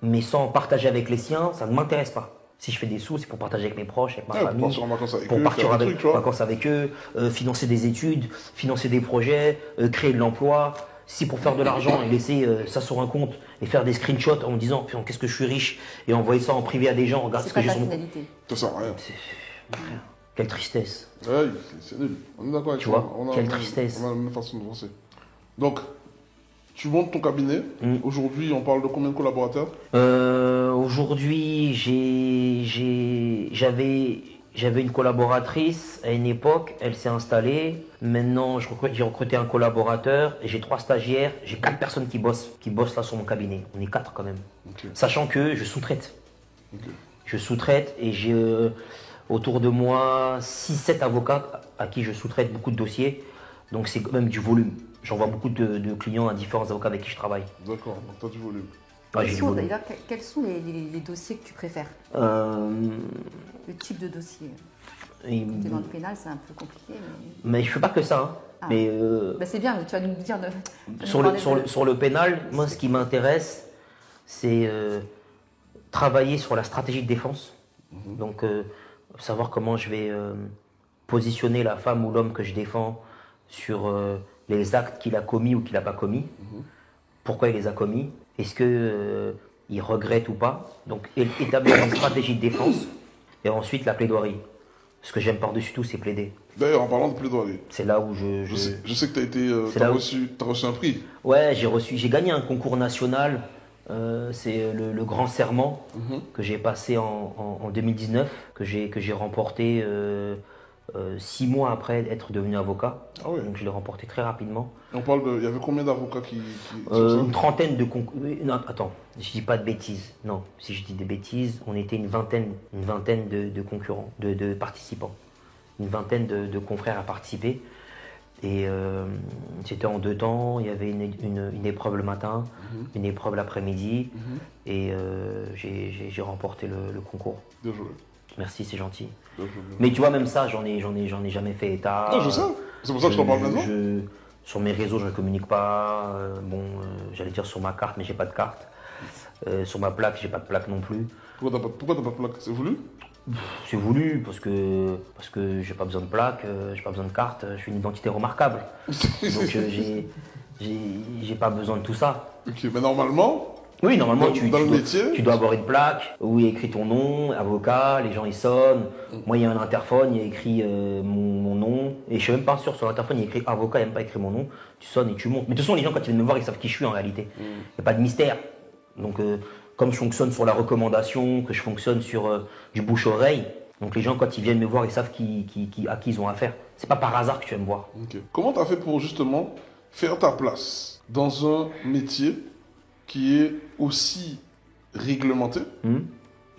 S1: mais sans partager avec les siens, ça ne m'intéresse pas. Si je fais des sous, c'est pour partager avec mes proches, avec ma famille, pour partir en vacances avec eux, financer des études, financer des projets, créer de l'emploi. Si pour faire de l'argent et laisser ça sur un compte et faire des screenshots en me disant qu'est-ce que je suis riche et envoyer ça en privé à des gens, regarde ce que j'ai sur mon compte.
S3: finalité.
S2: Ça sert à rien.
S1: Quelle tristesse.
S2: Ouais, c'est nul. On est d'accord avec
S1: Tu
S2: ça.
S1: vois, quelle tristesse.
S2: On a la même façon de penser. Donc, tu montes ton cabinet. Aujourd'hui, on parle de combien de collaborateurs?
S1: Aujourd'hui, j'avais une collaboratrice à une époque, elle s'est installée. Maintenant, j'ai recruté un collaborateur et j'ai 3 stagiaires. J'ai 4 personnes qui bossent là sur mon cabinet. On est 4 quand même.
S2: Ok.
S1: Sachant que je sous-traite.
S2: Ok.
S1: Je sous-traite et j'ai autour de moi 6-7 avocats à qui je sous-traite beaucoup de dossiers. Donc c'est quand même du volume. J'envoie beaucoup de clients à différents avocats avec qui je travaille.
S2: D'accord, donc tu as du volume.
S1: Ouais, j'ai du volume.
S3: D'ailleurs, quels sont les dossiers que tu préfères? Le type de dossier.
S1: Et-
S3: T'es dans le pénal, c'est un peu compliqué.
S1: mais je fais pas que ça. Hein.
S3: Ah.
S1: Mais
S3: Bah, c'est bien, tu vas nous dire.
S1: sur le pénal, moi ce qui m'intéresse, c'est travailler sur la stratégie de défense. Donc savoir comment je vais positionner la femme ou l'homme que je défends sur les actes qu'il a commis ou qu'il n'a pas commis. Pourquoi il les a commis? Est-ce que il regrette ou pas? Donc établir une stratégie de défense et ensuite la plaidoirie. Ce que j'aime par-dessus tout, c'est plaider.
S2: D'ailleurs, en parlant de plaidoirie,
S1: C'est là où
S2: je sais que
S1: C'est
S2: t'as
S1: là où-
S2: reçu un prix.
S1: Ouais, j'ai gagné un concours national. C'est le Grand Serment que j'ai passé en 2019, que j'ai remporté 6 mois après être devenu avocat.
S2: Ah ouais.
S1: Donc je l'ai remporté très rapidement.
S2: Et on parle de. Il y avait combien d'avocats qui
S1: Une trentaine de concours. Non, attends, je dis pas de bêtises. Non, si je dis des bêtises, on était une vingtaine de concurrents, de participants. Une vingtaine de confrères à participer. Et c'était en 2 temps. Il y avait une épreuve le matin, une épreuve l'après-midi. Et j'ai remporté le concours.
S2: Bien joué.
S1: Merci, c'est gentil.
S2: Bien joué, bien joué.
S1: Mais tu vois, même ça, j'en ai jamais fait état.
S2: Non, je sais. C'est pour ça que je t'en parle maintenant.
S1: Sur mes réseaux, je ne communique pas. J'allais dire sur ma carte, mais j'ai pas de carte. Sur ma plaque, j'ai pas de plaque non plus.
S2: Pourquoi t'as pas de plaque? C'est voulu?
S1: C'est voulu parce que j'ai pas besoin de plaque, j'ai pas besoin de carte. Je suis une identité remarquable. Donc j'ai pas besoin de tout ça.
S2: Ok, mais normalement,
S1: Oui, normalement,
S2: Dans le métier.
S1: tu dois avoir une plaque où il y a écrit ton nom, avocat, les gens ils sonnent. Moi, il y a un interphone, il y a écrit mon nom. Et je suis même pas sûr, sur l'interphone, il y a écrit avocat, il n'y a même pas écrit mon nom. Tu sonnes et tu montes. Mais de toute façon, les gens, quand ils viennent me voir, ils savent qui je suis en réalité. Il n'y a pas de mystère. Donc, comme je fonctionne sur la recommandation, que je fonctionne sur du bouche-oreille, donc les gens, quand ils viennent me voir, ils savent à qui ils ont affaire. C'est pas par hasard que tu viens me voir.
S2: ok. Comment t'as fait pour justement faire ta place dans un métier qui est aussi réglementé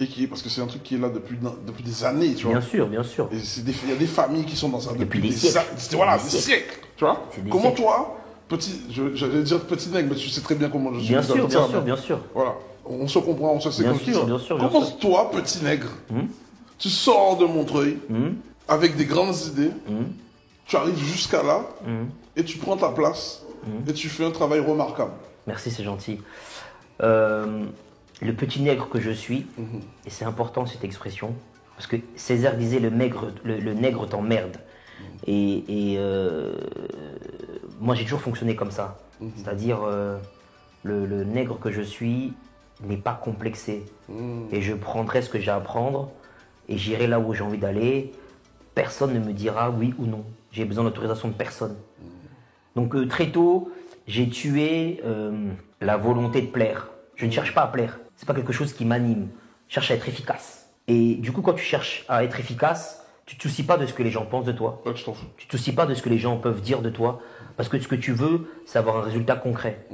S2: et qui est, parce que c'est un truc qui est là depuis des années, tu vois.
S1: Bien sûr, bien sûr.
S2: Et il y a des familles qui sont dans ça
S1: Depuis des siècles.
S2: Voilà,
S1: Des
S2: des siècles, tu vois.
S1: C'est des
S2: Comment
S1: siècles.
S2: toi, j'allais dire petit nègre, mais tu sais très bien comment je suis.
S1: Bien
S2: dans
S1: sûr,
S2: le
S1: bien
S2: terme.
S1: sûr, bien sûr.
S2: Voilà, on se comprend, on se sait
S1: Bien
S2: comme
S1: sûr,
S2: qui ça.
S1: bien sûr, bien
S2: Comment
S1: sûr.
S2: toi, petit nègre, tu sors de Montreuil avec des grandes idées, tu arrives jusqu'à là et tu prends ta place et tu fais un travail remarquable.
S1: Merci, c'est gentil. Le petit nègre que je suis, et c'est important cette expression, parce que Césaire disait le nègre t'emmerde. Et moi j'ai toujours fonctionné comme ça. C'est-à-dire le nègre que je suis n'est pas complexé. Et je prendrai ce que j'ai à prendre et j'irai là où j'ai envie d'aller. Personne ne me dira oui ou non. J'ai besoin d'autorisation de personne. Donc très tôt, j'ai tué la volonté de plaire. Je ne cherche pas à plaire. C'est pas quelque chose qui m'anime. Je cherche à être efficace. Et du coup, quand tu cherches à être efficace, tu te soucies pas de ce que les gens pensent de toi.
S2: Ouais, tu t'en fous.
S1: Tu te soucies pas de ce que les gens peuvent dire de toi. Parce que ce que tu veux, c'est avoir un résultat concret.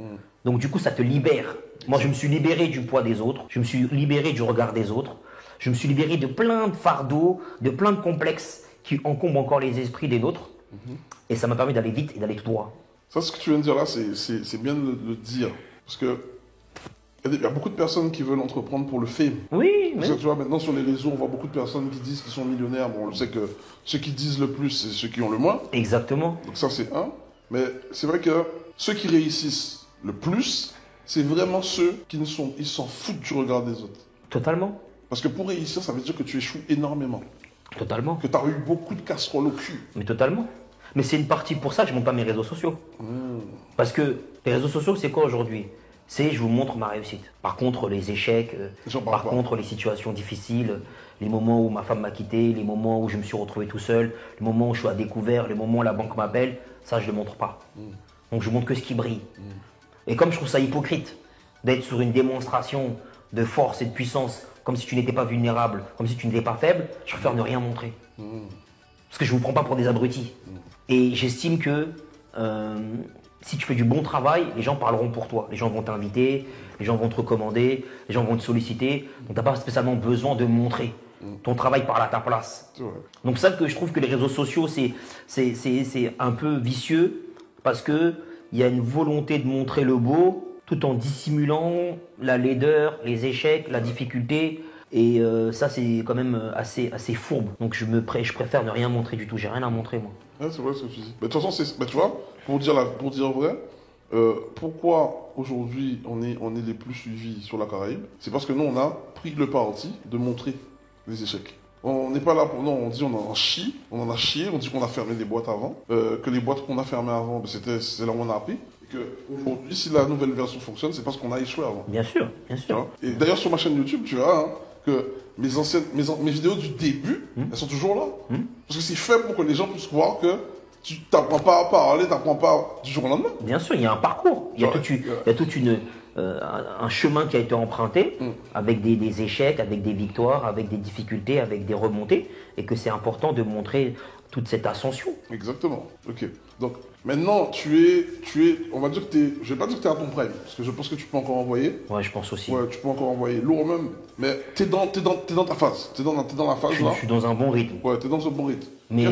S1: Donc du coup, ça te libère. Moi, je me suis libéré du poids des autres. Je me suis libéré du regard des autres. Je me suis libéré de plein de fardeaux, de plein de complexes qui encombrent encore les esprits des nôtres. Et ça m'a permis d'aller vite et d'aller tout droit.
S2: Ça, ce que tu viens de dire là, c'est bien de le dire. Parce que il y a beaucoup de personnes qui veulent entreprendre pour le fame.
S1: Oui, mais...
S2: Parce que tu vois, maintenant sur les réseaux, on voit beaucoup de personnes qui disent qu'ils sont millionnaires. Bon, on sait que ceux qui disent le plus, c'est ceux qui ont le moins.
S1: Exactement.
S2: Donc ça, c'est un. Mais c'est vrai que ceux qui réussissent le plus, c'est vraiment ceux qui ils s'en foutent du regard des autres.
S1: Totalement.
S2: Parce que pour réussir, ça veut dire que tu échoues énormément.
S1: Totalement.
S2: Que tu as eu beaucoup de casseroles au cul.
S1: Mais totalement. Mais c'est une partie pour ça que je monte pas mes réseaux sociaux. Parce que les réseaux sociaux, c'est quoi aujourd'hui? c'est je vous montre ma réussite. Par contre, les échecs,
S2: J'en parle
S1: par
S2: pas.
S1: contre, les situations difficiles, les moments où ma femme m'a quitté, les moments où je me suis retrouvé tout seul, les moments où je suis à découvert, les moments où la banque m'appelle, ça, je ne le montre pas. Donc, je montre que ce qui brille. Et comme je trouve ça hypocrite d'être sur une démonstration de force et de puissance, comme si tu n'étais pas vulnérable, comme si tu n'étais pas faible, je préfère ne rien montrer. Parce que je ne vous prends pas pour des abrutis. Et j'estime que si tu fais du bon travail, les gens parleront pour toi. Les gens vont t'inviter, les gens vont te recommander, les gens vont te solliciter. Donc tu n'as pas spécialement besoin de montrer. Ton travail parle à ta place.
S2: C'est vrai.
S1: Donc ça que je trouve que les réseaux sociaux, c'est un peu vicieux parce qu'il y a une volonté de montrer le beau tout en dissimulant la laideur, les échecs, la difficulté. Et ça, c'est quand même assez fourbe. Donc je préfère ne rien montrer du tout. J'ai rien à montrer, moi.
S2: Ouais, c'est vrai ce que tu dis. Mais de toute façon, tu vois, pour dire vrai, pourquoi aujourd'hui on est les plus suivis sur la Caraïbe? C'est parce que nous, on a pris le parti de montrer les échecs. On n'est pas là pour... Non, on dit on en chie, on en a chié, on dit qu'on a fermé les boîtes avant, que les boîtes qu'on a fermées avant, ben, c'est là où on a appris. Et que aujourd'hui, si la nouvelle version fonctionne, c'est parce qu'on a échoué avant.
S1: Bien sûr, bien
S2: Tu
S1: sûr.
S2: vois. Et d'ailleurs, sur ma chaîne YouTube, tu verras que mes vidéos du début, elles sont toujours là. Parce que c'est fait pour que les gens puissent voir que tu t'apprends pas à parler, t'apprends pas du jour au lendemain.
S1: Bien sûr, il y a un parcours. Il y a un chemin qui a été emprunté avec des échecs, avec des victoires, avec des difficultés, avec des remontées. Et que c'est important de montrer toute cette ascension.
S2: Exactement. Ok. Donc, maintenant, on va dire que je vais pas dire que tu es à ton prime, parce que je pense que tu peux encore envoyer.
S1: Ouais, je pense aussi.
S2: Ouais, tu peux encore envoyer lourd même, mais t'es dans ta phase. T'es dans la phase
S1: Je
S2: là.
S1: suis dans un bon rythme.
S2: Ouais, t'es dans ce bon rythme.
S1: Mais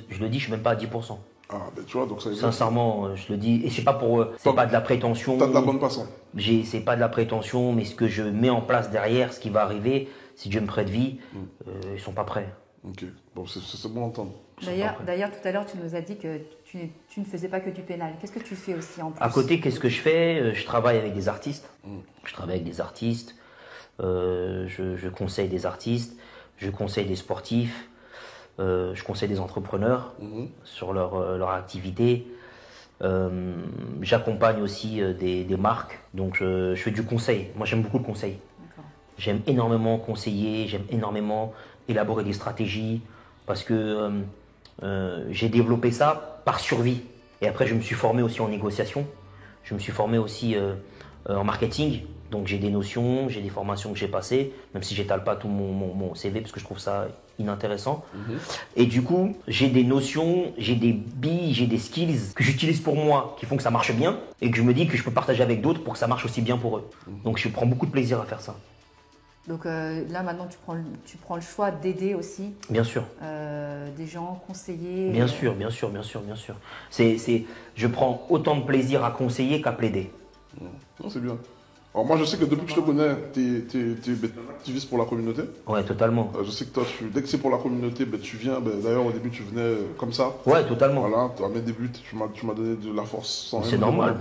S1: je le dis, je suis même pas à 10%.
S2: Ah, ben tu vois, donc ça y est.
S1: Sincèrement, je le dis. Et c'est pas c'est pas de la prétention.
S2: T'as de la bonne façon.
S1: C'est pas de la prétention, mais ce que je mets en place derrière, ce qui va arriver, si Dieu me prête vie, ils sont pas prêts.
S2: Ok, bon, c'est bon d'entendre.
S3: D'ailleurs, tout à l'heure, tu nous as dit que tu ne faisais pas que du pénal. Qu'est-ce que tu fais aussi en plus?
S1: À côté, qu'est-ce que je fais? Je travaille avec des artistes. Je travaille avec des artistes. Je conseille des artistes. Je conseille des sportifs. Je conseille des entrepreneurs sur leur activité. J'accompagne aussi des marques. Donc, je fais du conseil. Moi, j'aime beaucoup le conseil. J'aime énormément conseiller. J'aime énormément élaborer des stratégies. Parce que j'ai développé ça par survie. Et après, je me suis formé aussi en négociation. Je me suis formé aussi en marketing. Donc, j'ai des notions, j'ai des formations que j'ai passées, même si j'étale pas tout mon CV parce que je trouve ça inintéressant. Et du coup, j'ai des notions, j'ai des billes, j'ai des skills que j'utilise pour moi, qui font que ça marche bien, et que je me dis que je peux partager avec d'autres pour que ça marche aussi bien pour eux. Donc, je prends beaucoup de plaisir à faire ça.
S3: Donc là, maintenant, tu prends le choix d'aider aussi.
S1: Bien sûr.
S3: Des gens, conseiller.
S1: Bien sûr. Je prends autant de plaisir à conseiller qu'à plaider.
S2: Non, c'est bien. Alors moi, je sais que depuis que je te connais, tu es activiste pour la communauté.
S1: Ouais, totalement.
S2: Je sais que toi, dès que c'est pour la communauté, tu viens. D'ailleurs, au début, tu venais comme ça.
S1: Ouais, totalement.
S2: Voilà, à mes débuts, tu m'as donné de la force sans
S1: C'est normal,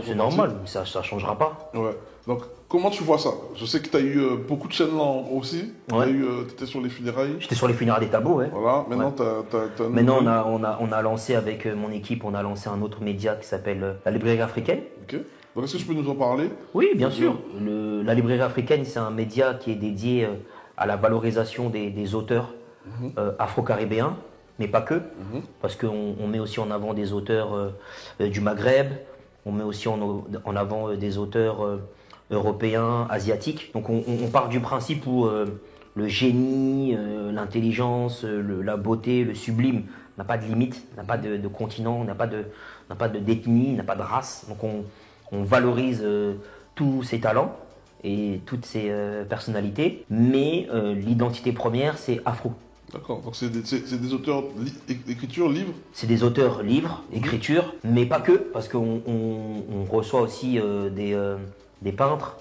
S1: ça ne changera pas.
S2: Ouais. Donc, comment tu vois ça? Je sais que tu as eu beaucoup de chaînes là aussi.
S1: Ouais.
S2: Tu étais sur les funérailles.
S1: J'étais sur les funérailles des tableaux, ouais.
S2: Voilà, maintenant,
S1: ouais.
S2: t'as
S1: Maintenant, on a lancé avec mon équipe, on a lancé un autre média qui s'appelle La Librairie Africaine.
S2: Ok. Donc, est-ce que tu peux nous en parler?
S1: Oui, bien sûr. La Librairie Africaine, c'est un média qui est dédié à la valorisation des auteurs afro-caribéens, mais pas que, parce qu'on met aussi en avant des auteurs du Maghreb, on met aussi en avant des auteurs européens, asiatiques. Donc on part du principe où le génie, l'intelligence, la beauté, le sublime n'a pas de limite, n'a pas de continent, n'a pas d'ethnie, n'a pas de race. Donc on valorise tous ces talents et toutes ces personnalités, mais l'identité première, c'est afro.
S2: D'accord, donc c'est des auteurs d'écriture, livres? C'est
S1: des auteurs livres, écriture, mais pas que, parce qu'on reçoit aussi des peintres,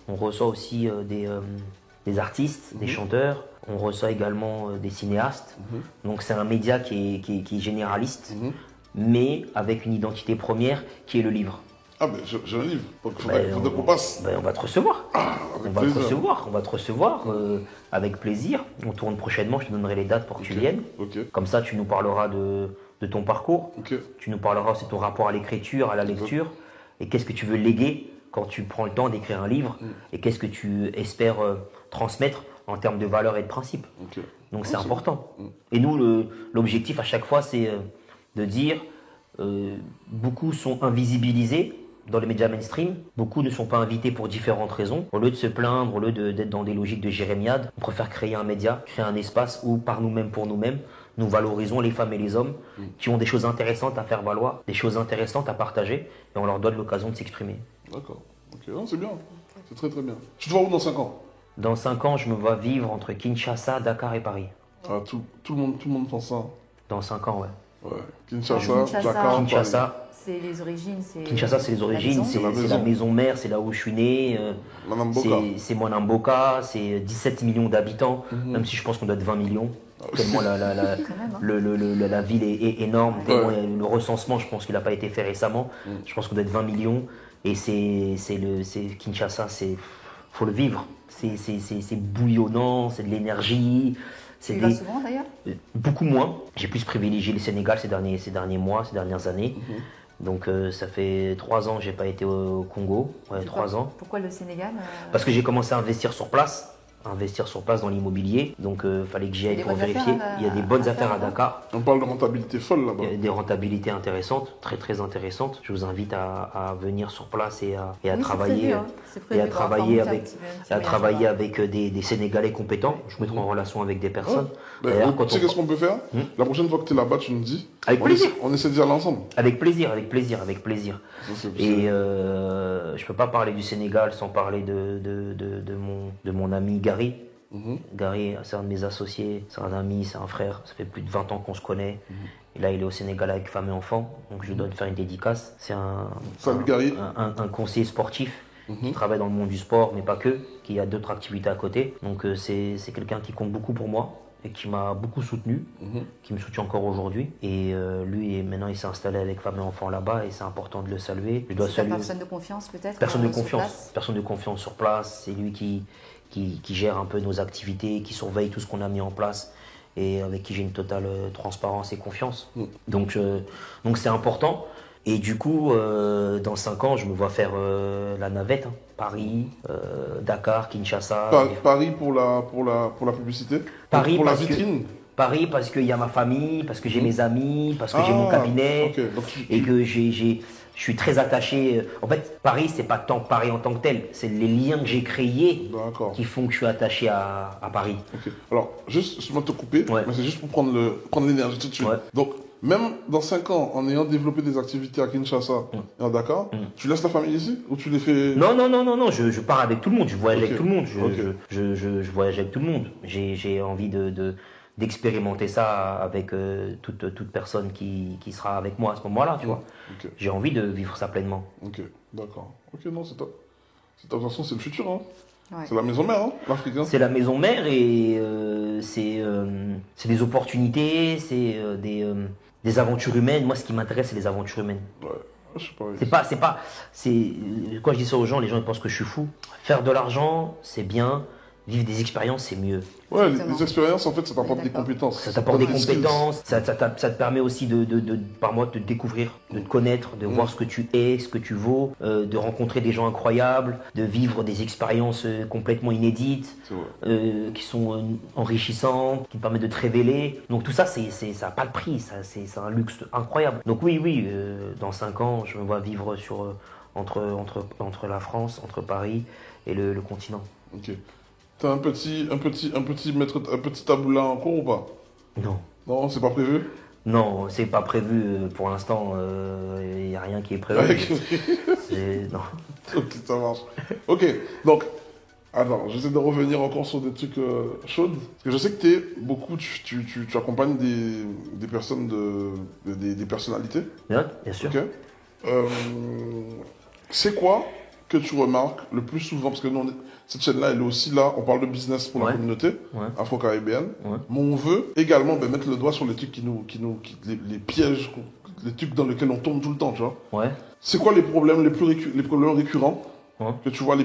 S1: on reçoit aussi des artistes, des chanteurs, on reçoit également des cinéastes. Donc c'est un média qui est généraliste, mais avec une identité première qui est le livre.
S2: Ah ben j'ai un livre, donc il faudrait qu'on passe.
S1: On va te recevoir. On va te recevoir avec plaisir. On tourne prochainement, je te donnerai les dates pour que tu viennes. Comme ça tu nous parleras de ton parcours. Tu nous parleras aussi de ton rapport à l'écriture, à la lecture. Et qu'est-ce que tu veux léguer quand tu prends le temps d'écrire un livre et qu'est-ce que tu espères transmettre en termes de valeurs et de principes.
S2: Ok.
S1: Donc c'est important. Et nous, l'objectif à chaque fois, c'est de dire beaucoup sont invisibilisés dans les médias mainstream, beaucoup ne sont pas invités pour différentes raisons. Au lieu de se plaindre, au lieu d'être dans des logiques de jérémiade, on préfère créer un média, créer un espace où, par nous-mêmes, pour nous-mêmes, nous valorisons les femmes et les hommes qui ont des choses intéressantes à faire valoir, des choses intéressantes à partager, et on leur donne l'occasion de s'exprimer.
S2: D'accord. Ok, non, c'est bien. C'est très très bien. Tu te vois où dans 5 ans?
S1: Dans 5 ans, je me vois vivre entre Kinshasa, Dakar et Paris.
S2: Ah, tout le monde pense ça.
S1: Dans 5 ans, ouais.
S2: Ouais. Kinshasa, Dakar,
S1: Kinshasa,
S3: C'est les origines.
S1: Kinshasa, c'est les origines, c'est la maison mère, c'est là où je suis né.
S2: Manamboka.
S1: C'est Mwanamboka, c'est 17 millions d'habitants, même si je pense qu'on doit être 20 millions. Tellement la ville est énorme, tellement le recensement, je pense qu'il n'a pas été fait récemment. Je pense qu'on doit être 20 millions. Et c'est Kinshasa, faut le vivre. C'est bouillonnant, c'est de l'énergie.
S3: Tu y vas souvent d'ailleurs?
S1: Beaucoup moins. J'ai plus privilégié le Sénégal ces derniers mois, ces dernières années. Donc ça fait 3 ans que j'ai pas été au Congo. Ouais, 3 ans.
S3: Pourquoi le Sénégal?
S1: Parce que j'ai commencé à investir sur place dans l'immobilier. Donc fallait que j'y aille pour vérifier. Il y a des bonnes affaires à Dakar.
S2: On parle de rentabilité folle là-bas.
S1: Il y a des rentabilités intéressantes, très très intéressantes. Je vous invite à venir sur place et à travailler. Et à travailler avec des Sénégalais compétents. Je me mettrai en relation avec des personnes.
S2: Tu sais qu'est-ce qu'on peut faire? La prochaine fois que tu es là-bas, tu nous dis.
S1: Avec plaisir.
S2: On essaie d'y aller ensemble.
S1: Avec plaisir. Et je peux pas parler du Sénégal sans parler de mon ami Gary. Gary, c'est un de mes associés, c'est un ami, c'est un frère. Ça fait plus de 20 ans qu'on se connaît. Et là, il est au Sénégal avec femme et enfants. Donc je lui dois faire une dédicace. C'est un conseiller sportif qui travaille dans le monde du sport, mais pas que, qui a d'autres activités à côté. Donc c'est quelqu'un qui compte beaucoup pour moi et qui m'a beaucoup soutenu, qui me soutient encore aujourd'hui. Et lui, maintenant, il s'est installé avec femme et enfants là-bas et c'est important de le saluer. Je dois saluer.
S3: Personne de confiance peut-être?
S1: Personne de confiance sur place. C'est lui qui gère un peu nos activités, qui surveille tout ce qu'on a mis en place et avec qui j'ai une totale transparence et confiance. Donc c'est important. Et du coup, dans 5 ans, je me vois faire la navette, Paris, Dakar, Kinshasa.
S2: Paris pour la publicité?
S1: Paris
S2: pour la
S1: parce
S2: vitrine?
S1: Paris parce qu'il y a ma famille, parce que j'ai mes amis, parce que j'ai mon cabinet, et que je suis très attaché. En fait, Paris, c'est pas tant Paris en tant que tel, c'est les liens que j'ai créés qui font que je suis attaché à Paris.
S2: Ok. Alors, juste, je vais te couper, mais c'est juste pour prendre l'énergie tout de suite. Donc, même dans 5 ans, en ayant développé des activités à Kinshasa et à Dakar, tu laisses la famille ici ou tu les fais...
S1: Non, je pars avec tout le monde, je voyage avec tout le monde, je voyage avec tout le monde. J'ai envie d'expérimenter ça avec toute personne qui sera avec moi à ce moment-là, tu vois. J'ai envie de vivre ça pleinement.
S2: Ok, d'accord. Ok, non, c'est top. De toute façon, c'est le futur, hein.
S3: Ouais.
S2: C'est la maison mère, hein, l'Afrique. Hein.
S1: C'est la maison mère et c'est des opportunités, c'est des aventures humaines. Moi, ce qui m'intéresse, c'est les aventures humaines.
S2: Ouais, je sais pas.
S1: Quand je dis ça aux gens, les gens ils pensent que je suis fou. Faire de l'argent, c'est bien. Vivre des expériences, c'est mieux.
S2: Ouais, les expériences, en fait, ça t'apporte des compétences.
S1: Ça t'apporte des compétences, ça te permet aussi par moi, de te découvrir, de te connaître, de voir ce que tu es, ce que tu vaux, de rencontrer des gens incroyables, de vivre des expériences complètement inédites, qui sont enrichissantes, qui te permettent de te révéler. Donc tout ça, ça n'a pas de prix, c'est un luxe incroyable. Donc oui, dans 5 ans, je me vois vivre entre la France, entre Paris et le continent.
S2: Ok. T'as un petit taboula en cours ou pas?
S1: Non.
S2: Non, c'est pas prévu?
S1: Non, c'est pas prévu pour l'instant. Il n'y a rien qui est prévu. Non.
S2: Ok, ça marche. Ok, donc, attends, j'essaie de revenir encore sur des trucs chauds. Parce que je sais que tu accompagnes des personnes, des personnalités.
S1: Bien sûr.
S2: Ok. C'est quoi que tu remarques le plus souvent? Parce que nous, cette chaîne-là, elle est aussi là, on parle de business pour la communauté afro-caribéenne. Mais on veut également mettre le doigt sur les trucs les pièges, les trucs dans lesquels on tombe tout le temps, tu vois.
S1: Ouais.
S2: C'est quoi les problèmes les problèmes récurrents que tu vois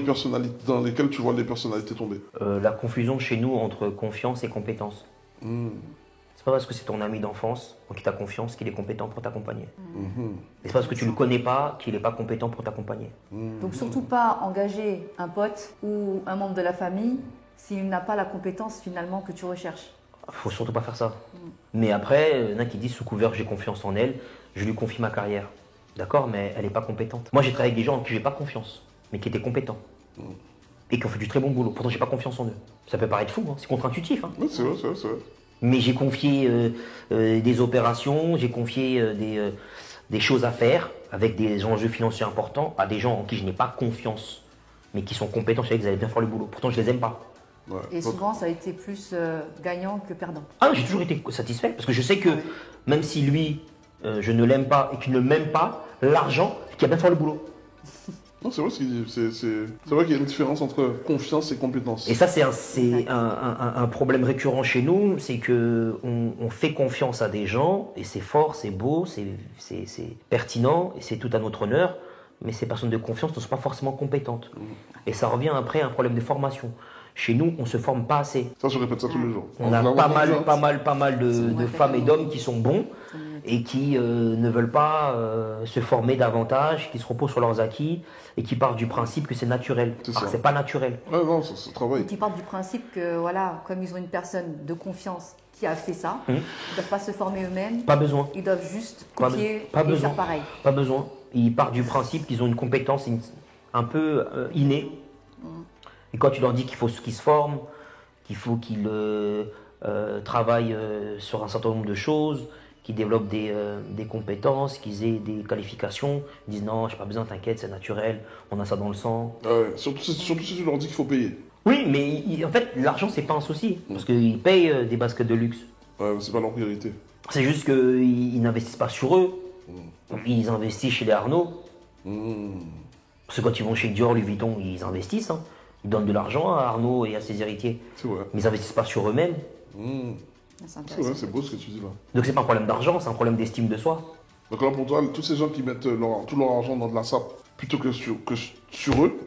S2: dans lesquels tu vois les personnalités tomber?
S1: La confusion chez nous entre confiance et compétence.
S3: C'est
S1: pas parce que c'est ton ami d'enfance, en qui tu as confiance, qu'il est compétent pour t'accompagner.
S2: Mhm.
S1: Et c'est pas parce que tu le connais pas qu'il n'est pas compétent pour t'accompagner.
S3: Donc surtout pas engager un pote ou un membre de la famille s'il n'a pas la compétence finalement que tu recherches.
S1: Faut surtout pas faire ça. Mais après, il y en a qui disent sous couvert j'ai confiance en elle, je lui confie ma carrière. D'accord, mais elle n'est pas compétente. Moi j'ai travaillé avec des gens en qui j'ai pas confiance, mais qui étaient compétents. Et qui ont fait du très bon boulot. Pourtant j'ai pas confiance en eux. Ça peut paraître fou, hein, c'est contre-intuitif. Hein.
S2: Oui, c'est vrai, c'est vrai, c'est vrai.
S1: Mais j'ai confié des opérations, j'ai confié des choses à faire avec des enjeux financiers importants à des gens en qui je n'ai pas confiance, mais qui sont compétents, je savais qu'ils allaient bien faire le boulot. Pourtant je les aime pas.
S2: Ouais.
S3: Et
S2: Donc,
S3: souvent ça a été plus gagnant que perdant.
S1: Ah, j'ai toujours été satisfait parce que je sais que même si lui, je ne l'aime pas et qu'il ne m'aime pas, l'argent, qui va bien faire le boulot.
S2: non, c'est vrai ce qu'il dit. C'est vrai qu'il y a une différence entre confiance et compétence.
S1: Et ça, c'est un problème récurrent chez nous, c'est que on fait confiance à des gens et c'est fort, c'est beau, c'est pertinent et c'est tout à notre honneur. Mais ces personnes de confiance ne sont pas forcément compétentes. Et ça revient après à un problème de formation. Chez nous, on ne se forme pas assez.
S2: Ça, je répète ça tous les jours.
S1: On a pas mal de femmes et d'hommes qui sont bons et qui ne veulent pas se former davantage, qui se reposent sur leurs acquis et qui partent du principe que c'est naturel. Alors que c'est pas naturel.
S2: Ouais, non, ça travaille.
S3: Et qui partent du principe que voilà, comme ils ont une personne de confiance qui a fait ça, ils ne doivent pas se former eux-mêmes.
S1: Pas besoin.
S3: Ils doivent juste copier et faire pareil.
S1: Pas besoin. Ils partent du principe qu'ils ont une compétence un peu innée. Et quand tu leur dis qu'il faut qu'ils se forment, qu'il faut qu'ils travaillent sur un certain nombre de choses, qu'ils développent des compétences, qu'ils aient des qualifications, ils disent non, j'ai pas besoin, t'inquiète, c'est naturel, on a ça dans le sang.
S2: Ouais, surtout si tu leur dis qu'il faut payer.
S1: Oui, mais en fait, l'argent, c'est pas un souci, parce qu'ils payent des baskets de luxe.
S2: Ouais, mais c'est pas leur priorité.
S1: C'est juste qu'ils n'investissent pas sur eux, ils investissent chez les Arnaud. Parce que quand ils vont chez Dior, Louis Vuitton, ils investissent. Hein. Ils donnent de l'argent à Arnaud et à ses héritiers.
S2: C'est vrai.
S1: Mais ils n'investissent pas sur eux-mêmes.
S2: C'est vrai, c'est beau ce que tu dis là.
S1: Donc c'est pas un problème d'argent, c'est un problème d'estime de soi.
S2: Donc là, pour toi, tous ces gens qui mettent tout leur argent dans de la SAP plutôt que sur eux,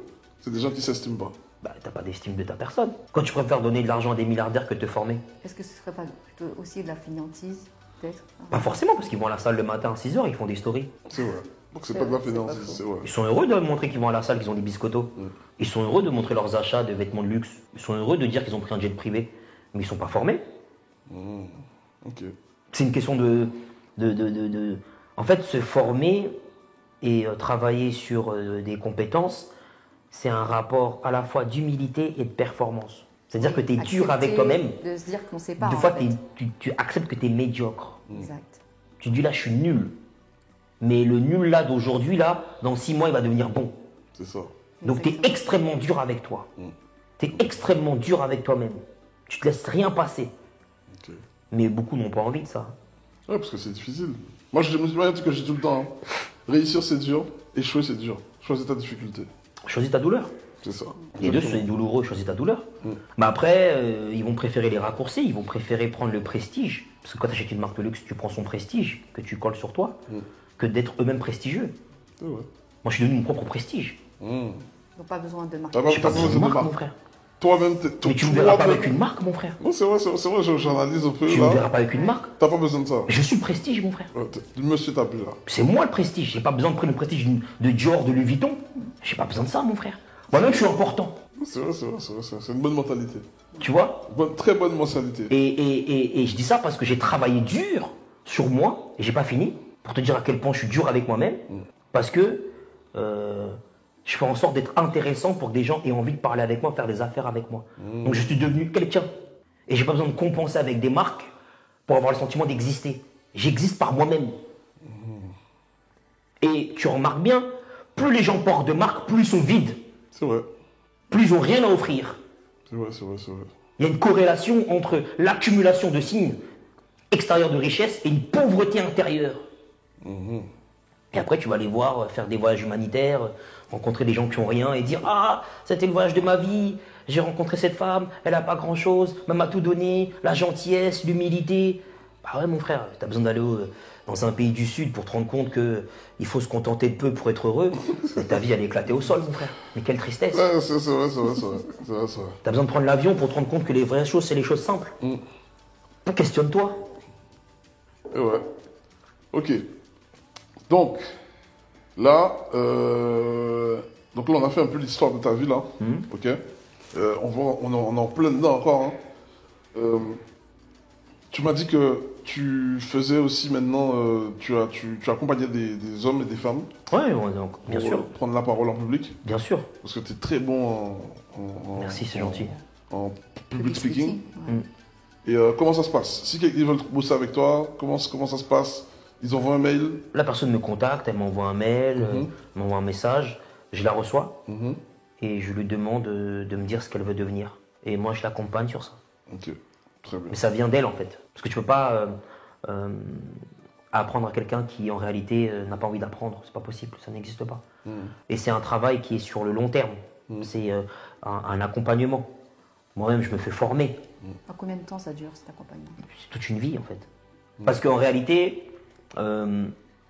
S2: c'est des gens qui s'estiment pas.
S1: Bah, t'as pas d'estime de ta personne. Quand tu préfères donner de l'argent à des milliardaires que te former.
S3: Est-ce que ce serait pas plutôt aussi de la fainéantise, peut-être?
S1: Pas forcément, parce qu'ils vont à la salle le matin à 6h, ils font des stories.
S2: C'est vrai. Donc c'est pas de la finance, c'est vrai.
S1: Ils sont heureux de montrer qu'ils vont à la salle, qu'ils ont des biscottos. Ils sont heureux de montrer leurs achats de vêtements de luxe. Ils sont heureux de dire qu'ils ont pris un jet privé. Mais ils sont pas formés.
S2: Ok.
S1: C'est une question de... En fait, se former et travailler sur des compétences, c'est un rapport à la fois d'humilité et de performance. C'est-à-dire que tu es dur avec toi-même.
S3: De se dire qu'on sait pas.
S1: Des fois, tu acceptes que tu es médiocre.
S3: Exact.
S1: Tu dis là, je suis nul. Mais le nul là d'aujourd'hui, là, dans 6 mois, il va devenir bon.
S2: C'est ça.
S1: Donc tu es extrêmement dur avec toi. Tu es extrêmement dur avec toi-même. Tu te laisses rien passer.
S2: Ok.
S1: Mais beaucoup n'ont pas envie de ça.
S2: Ouais, parce que c'est difficile. Moi, je me dis un truc que je dis tout le temps. Hein. Réussir, c'est dur. Échouer, c'est dur. Choisis ta difficulté.
S1: Choisis ta douleur.
S2: C'est ça.
S1: Les deux, c'est douloureux, choisis ta douleur. Mais après, ils vont préférer les raccourcis, ils vont préférer prendre le prestige. Parce que quand tu achètes une marque de luxe, tu prends son prestige, que tu colles sur toi, que d'être eux-mêmes prestigieux.
S2: C'est vrai.
S1: Moi, je suis devenu mon propre prestige.
S3: Donc pas besoin de marque.
S1: J'ai pas besoin de marque, mon frère.
S2: Toi-même,
S1: Mais tu ne me verras pas avec une marque, mon frère.
S2: Non, c'est vrai, j'analyse un peu
S1: Tu ne
S2: là.
S1: me verras pas avec une marque.
S2: T'as pas besoin de ça.
S1: Je suis le prestige, mon frère.
S2: Ouais, monsieur, t'as plus là.
S1: C'est moi le prestige. J'ai pas besoin de prendre le prestige de Dior, de Louis Vuitton. J'ai pas besoin de ça, mon frère. Moi-même, je suis important.
S2: C'est vrai. C'est une bonne mentalité.
S1: Tu vois?
S2: Très bonne mentalité.
S1: Et je dis ça parce que j'ai travaillé dur sur moi, et j'ai pas fini, pour te dire à quel point je suis dur avec moi-même, parce que je fais en sorte d'être intéressant pour que des gens aient envie de parler avec moi, faire des affaires avec moi. Donc je suis devenu quelqu'un. Et j'ai pas besoin de compenser avec des marques pour avoir le sentiment d'exister. J'existe par moi-même. Et tu remarques bien, plus les gens portent de marques, plus ils sont vides.
S2: C'est vrai.
S1: Plus ils n'ont rien à offrir.
S2: C'est vrai.
S1: Il y a une corrélation entre l'accumulation de signes extérieurs de richesse et une pauvreté intérieure. Et après, tu vas aller voir, faire des voyages humanitaires, rencontrer des gens qui n'ont rien et dire « Ah, c'était le voyage de ma vie, j'ai rencontré cette femme, elle n'a pas grand-chose, mais elle m'a tout donné, la gentillesse, l'humilité. » Bah ouais, mon frère, tu as besoin d'aller dans un pays du Sud pour te rendre compte qu'il faut se contenter de peu pour être heureux. Et ta vie, elle est éclatée au sol, mon frère. Mais quelle tristesse.
S2: Ouais, c'est vrai.
S1: Tu as besoin de prendre l'avion pour te rendre compte que les vraies choses, c'est les choses simples. Questionne-toi.
S2: Et ouais. Ok. Donc, là, on a fait un peu l'histoire de ta vie, là. Ok. On est en plein dedans encore. Hein. Tu m'as dit que tu faisais aussi maintenant, tu accompagnais des hommes et des femmes.
S1: Ouais, donc, bien sûr.
S2: Prendre la parole en public.
S1: Bien sûr.
S2: Parce que tu es très bon
S1: Merci, c'est gentil.
S2: En public speaking.
S3: Ouais.
S2: Et comment ça se passe? Si ils veulent bosser avec toi, comment ça se passe? Ils envoient un mail?
S1: La personne me contacte, elle m'envoie un mail, m'envoie un message, je la reçois et je lui demande de me dire ce qu'elle veut devenir. Et moi, je l'accompagne sur ça.
S2: Ok, très bien.
S1: Mais ça vient d'elle en fait. Parce que tu peux pas apprendre à quelqu'un qui en réalité n'a pas envie d'apprendre. C'est pas possible, ça n'existe pas. Et c'est un travail qui est sur le long terme. C'est un accompagnement. Moi-même, je me fais former.
S3: En combien de temps ça dure cet accompagnement?
S1: C'est toute une vie en fait. Parce qu'en réalité,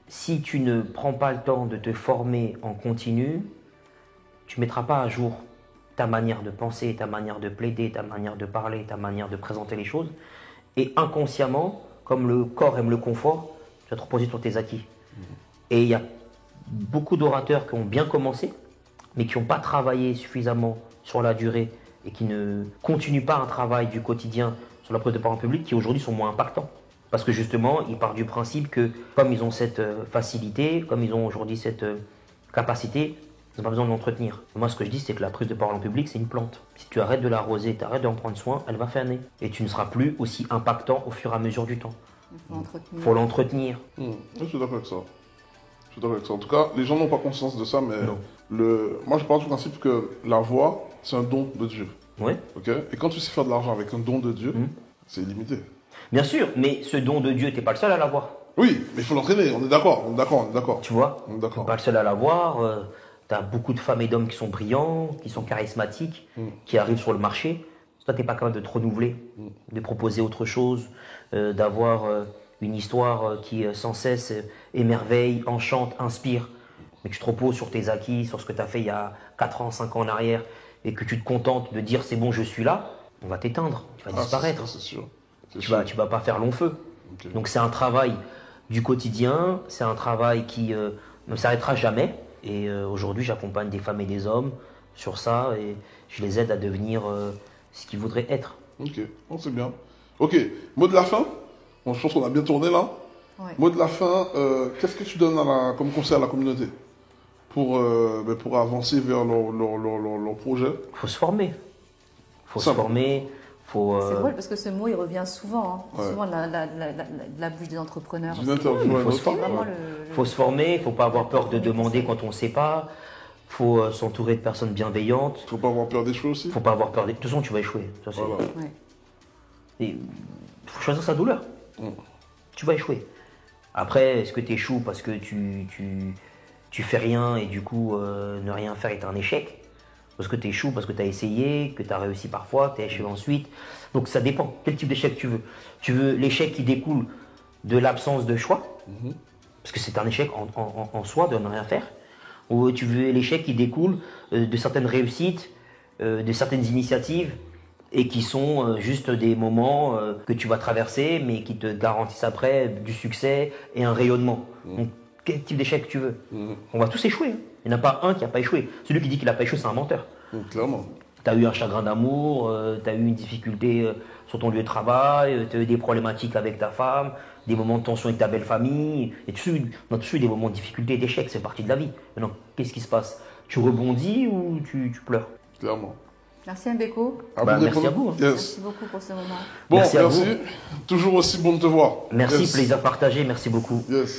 S1: si tu ne prends pas le temps de te former en continu, tu ne mettras pas à jour ta manière de penser, ta manière de plaider, ta manière de parler, ta manière de présenter les choses. Et inconsciemment, comme le corps aime le confort, tu vas te reposer sur tes acquis. Et il y a beaucoup d'orateurs qui ont bien commencé, mais qui n'ont pas travaillé suffisamment sur la durée et qui ne continuent pas un travail du quotidien sur la prise de parole en public, qui aujourd'hui sont moins impactants. Parce que justement, ils partent du principe que comme ils ont cette facilité, comme ils ont aujourd'hui cette capacité, ils n'ont pas besoin de l'entretenir. Moi, ce que je dis, c'est que la prise de parole en public, c'est une plante. Si tu arrêtes de l'arroser, tu arrêtes d'en prendre soin, elle va faner. Et tu ne seras plus aussi impactant au fur et à mesure du temps. Il faut l'entretenir.
S2: Je suis d'accord avec ça. En tout cas, les gens n'ont pas conscience de ça, mais moi, je pars du principe que la voix, c'est un don de Dieu.
S1: Oui.
S2: Ok. Et quand tu sais faire de l'argent avec un don de Dieu, c'est illimité.
S1: Bien sûr, mais ce don de Dieu, tu n'es pas le seul à l'avoir.
S2: Oui, mais il faut l'entraîner, on est d'accord.
S1: Tu vois,
S2: on est
S1: tu
S2: d'accord.
S1: n'es pas le seul à l'avoir. Tu as beaucoup de femmes et d'hommes qui sont brillants, qui sont charismatiques, qui arrivent sur le marché. Toi, tu n'es pas capable de te renouveler, de proposer autre chose, d'avoir une histoire qui sans cesse émerveille, enchante, inspire. Mais que tu te reposes sur tes acquis, sur ce que tu as fait il y a 4 ans, 5 ans en arrière, et que tu te contentes de dire c'est bon, je suis là, on va t'éteindre, tu vas disparaître.
S2: C'est sûr.
S1: Tu vas pas faire long feu.
S2: Okay.
S1: Donc c'est un travail du quotidien, c'est un travail qui ne s'arrêtera jamais. Et aujourd'hui, j'accompagne des femmes et des hommes sur ça et je les aide à devenir ce qu'ils voudraient être.
S2: Ok, bon, c'est bien. Ok, mot de la fin. Bon, je pense qu'on a bien tourné là.
S3: Ouais.
S2: Mot de la fin, qu'est-ce que tu donnes comme conseil à la communauté pour avancer vers leur projet?
S1: Il faut se former.
S2: Ça va.
S3: C'est drôle parce que ce mot il revient souvent, hein.
S2: Ouais.
S3: Souvent de la bouche des entrepreneurs.
S2: D'une interview à une
S1: faut se
S2: autre.
S1: former.
S3: Vraiment
S1: Il faut se former, il ne faut pas avoir peur de demander quand on ne sait pas. Il faut s'entourer de personnes bienveillantes.
S2: Faut pas avoir peur d'échouer aussi.
S1: Il ne faut pas avoir peur. De toute façon, tu vas échouer. Ça, c'est...
S2: Voilà.
S3: Ouais.
S1: Il faut choisir sa douleur. Tu vas échouer. Après, est-ce que tu échoues parce que tu fais rien et du coup, ne rien faire est un échec? Parce que tu échoues, parce que tu as essayé, que tu as réussi parfois, tu as échoué ensuite. Donc ça dépend. Quel type d'échec tu veux? Tu veux l'échec qui découle de l'absence de choix, parce que c'est un échec en soi de ne rien faire. Ou tu veux l'échec qui découle de certaines réussites, de certaines initiatives, et qui sont juste des moments que tu vas traverser, mais qui te garantissent après du succès et un rayonnement. Donc, quel type d'échec tu veux? On va tous échouer. Hein. Il n'y en a pas un qui n'a pas échoué. Celui qui dit qu'il n'a pas échoué, c'est un menteur.
S2: Clairement.
S1: Tu as eu un chagrin d'amour, tu as eu une difficulté sur ton lieu de travail, tu as eu des problématiques avec ta femme, des moments de tension avec ta belle famille. Et on a tous eu des moments de difficulté et d'échec, c'est partie de la vie. Maintenant, qu'est-ce qui se passe? Tu rebondis ou tu pleures?
S2: Clairement.
S3: Merci Mbeko.
S1: Merci à vous. Hein.
S2: Yes.
S3: Merci beaucoup pour ce moment.
S2: Bon,
S1: Merci à
S2: merci.
S1: vous.
S2: Toujours aussi bon de te voir.
S1: Merci,
S2: Yes.
S1: plaisir partagé, merci beaucoup.
S2: Yes.